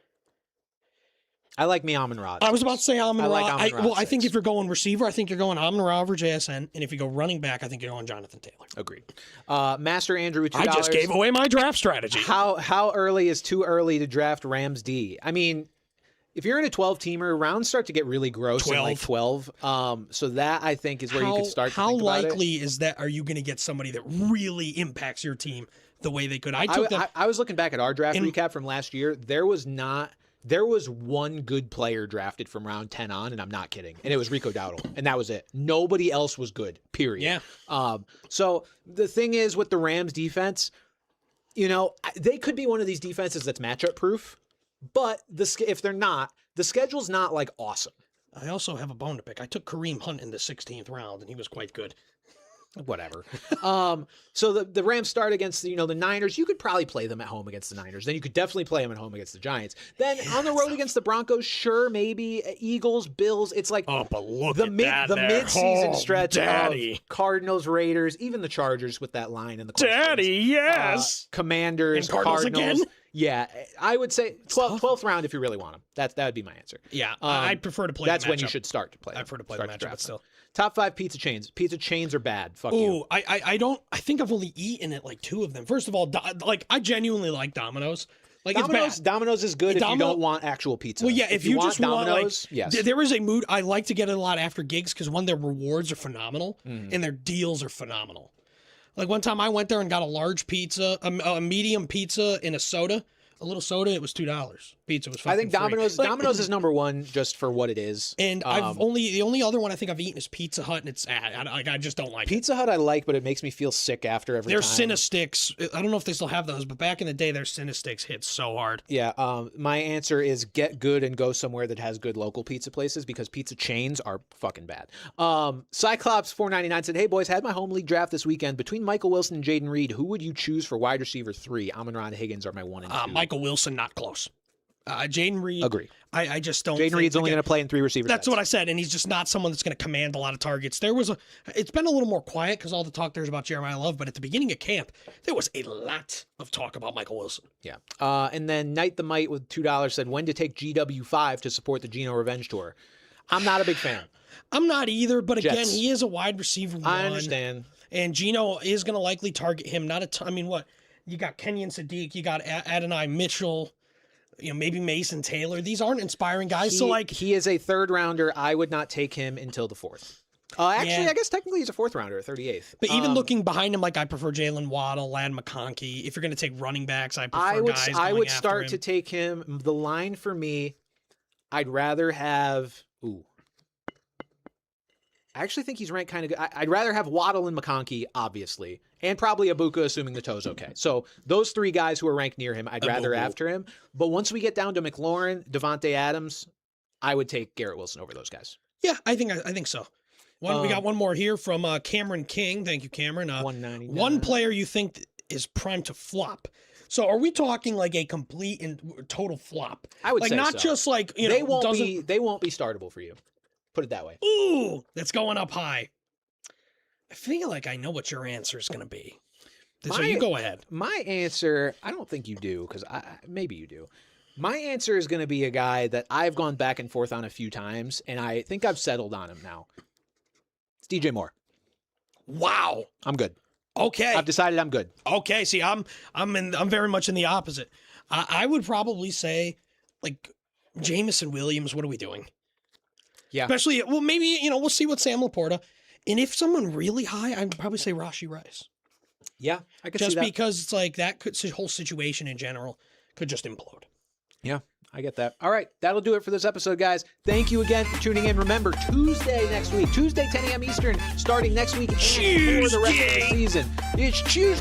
I like me Amon-Ra. I was about to say Amon-Ra. I like Amon-Ra I think 6. if you're going receiver, I think you're going Amon-Ra over JSN, and if you go running back, I think you're going Jonathan Taylor. Agreed. Master Andrew with $2. I just gave away my draft strategy. How early is too early to draft Rams D? I mean, if you're in a 12-teamer, rounds start to get really gross in like 12. So that, I think, is where you could start to How think about it. likely is that? Are you going to get somebody that really impacts your team the way they could? I I was looking back at our draft recap from last year. There was not There was one good player drafted from round 10 on, and I'm not kidding. And it was Rico Dowdle, and that was it. Nobody else was good, period. Yeah. So the thing is with the Rams defense, you know, they could be one of these defenses that's matchup proof, but if they're not, the schedule's not like awesome. I also have a bone to pick. I took Kareem Hunt in the 16th round, and he was quite good. Whatever. So the Rams start against the Niners. You could probably play them at home against the Niners. Then you could definitely play them at home against the Giants. Then on the road against the Broncos, sure, maybe Eagles, Bills. It's like but look the at that the there. mid-season stretch Daddy. of Cardinals, Raiders, even the Chargers with that line in the Daddy, yes. Commanders, And Cardinals again? Yeah, I would say 12th round if you really want them. That would be my answer. Yeah, I'd prefer to play. That's the when you matchup. should start to play. I prefer to play the matchup, but still. Top 5 pizza chains. Pizza chains are bad. Fuck you. Ooh, I don't. I think I've only eaten at like 2 of them. First of all, I genuinely like Domino's. Like it's bad. Domino's is good if you don't want actual pizza. Well, yeah, if you just want Domino's, like, yes. There is a mood. I like to get it a lot after gigs because one, their rewards are phenomenal and their deals are phenomenal. Like one time I went there and got a large pizza, a medium pizza and a soda. A little soda, it was $2. Pizza was fucking I think Domino's free. Domino's is number 1 just for what it is. And the only other one I think I've eaten is Pizza Hut, and it's I just don't like Pizza Hut I like, but it makes me feel sick after every Their time. Cinesticks, I don't know if they still have those, but back in the day, their Cinesticks hit so hard. Yeah, my answer is get good and go somewhere that has good local pizza places because pizza chains are fucking bad. Cyclops 499 said, "Hey boys, had my home league draft this weekend. Between Michael Wilson and Jaden Reed, who would you choose for wide receiver 3? Amon-Ra and Higgins are my 1 and 2. Michael Wilson, not close. Jaden Reed. Agree. I just don't. Jaden Reed's only going to play in 3 receivers. That's what I said, and he's just not someone that's going to command a lot of targets. It's been a little more quiet because all the talk there's about Jeremiah Love, but at the beginning of camp, there was a lot of talk about Michael Wilson. Yeah. And then Knight the Mite with $2 said, when to take GW5 to support the Geno Revenge Tour. I'm not a big fan. I'm not either, but again, Jets. he is a wide receiver 1. I understand. And Geno is going to likely target him. Not a ton. I mean, what? You got Kenyon Sadiq, you got Adonai Mitchell, maybe Mason Taylor. These aren't inspiring guys. He is a 3rd rounder. I would not take him until the 4th. Actually, Yeah. I guess technically he's a 4th rounder, 38th. But even looking behind him, like I prefer Jalen Waddle, Lad McConkey. If you're going to take running backs, I prefer guys I going would after start him. to take him. The line for me, I'd rather have. I actually think he's ranked kind of good. I'd rather have Waddle and McConkey, obviously, and probably Ibuka, assuming the toe's okay. So those 3 guys who are ranked near him, I'd rather after him. But once we get down to McLaurin, Devontae Adams, I would take Garrett Wilson over those guys. Yeah, I think so. We got one more here from Cameron King. Thank you, Cameron. 199. One player you think is primed to flop. So are we talking like a complete and total flop? I would like say not so. just like They won't be startable for you. Put it that way. Ooh, that's going up high. I feel like I know what your answer is going to be. So you go ahead. My answer, I don't think you do, because maybe you do. My answer is going to be a guy that I've gone back and forth on a few times, and I think I've settled on him now. It's DJ Moore. Wow. I'm good. Okay. I've decided I'm good. Okay. See, I'm very much in the opposite. I would probably say, like, Jamison Williams. What are we doing? Yeah. Especially, well, maybe we'll see what Sam Laporta, and if someone really high, I'd probably say Rashee Rice. Yeah, I could see Just that. because it's like that whole situation in general could just implode. Yeah, I get that. All right, that'll do it for this episode, guys. Thank you again for tuning in. Remember, Tuesday next week, Tuesday 10 a.m. Eastern, starting next week and for the rest of the season. It's Tuesday.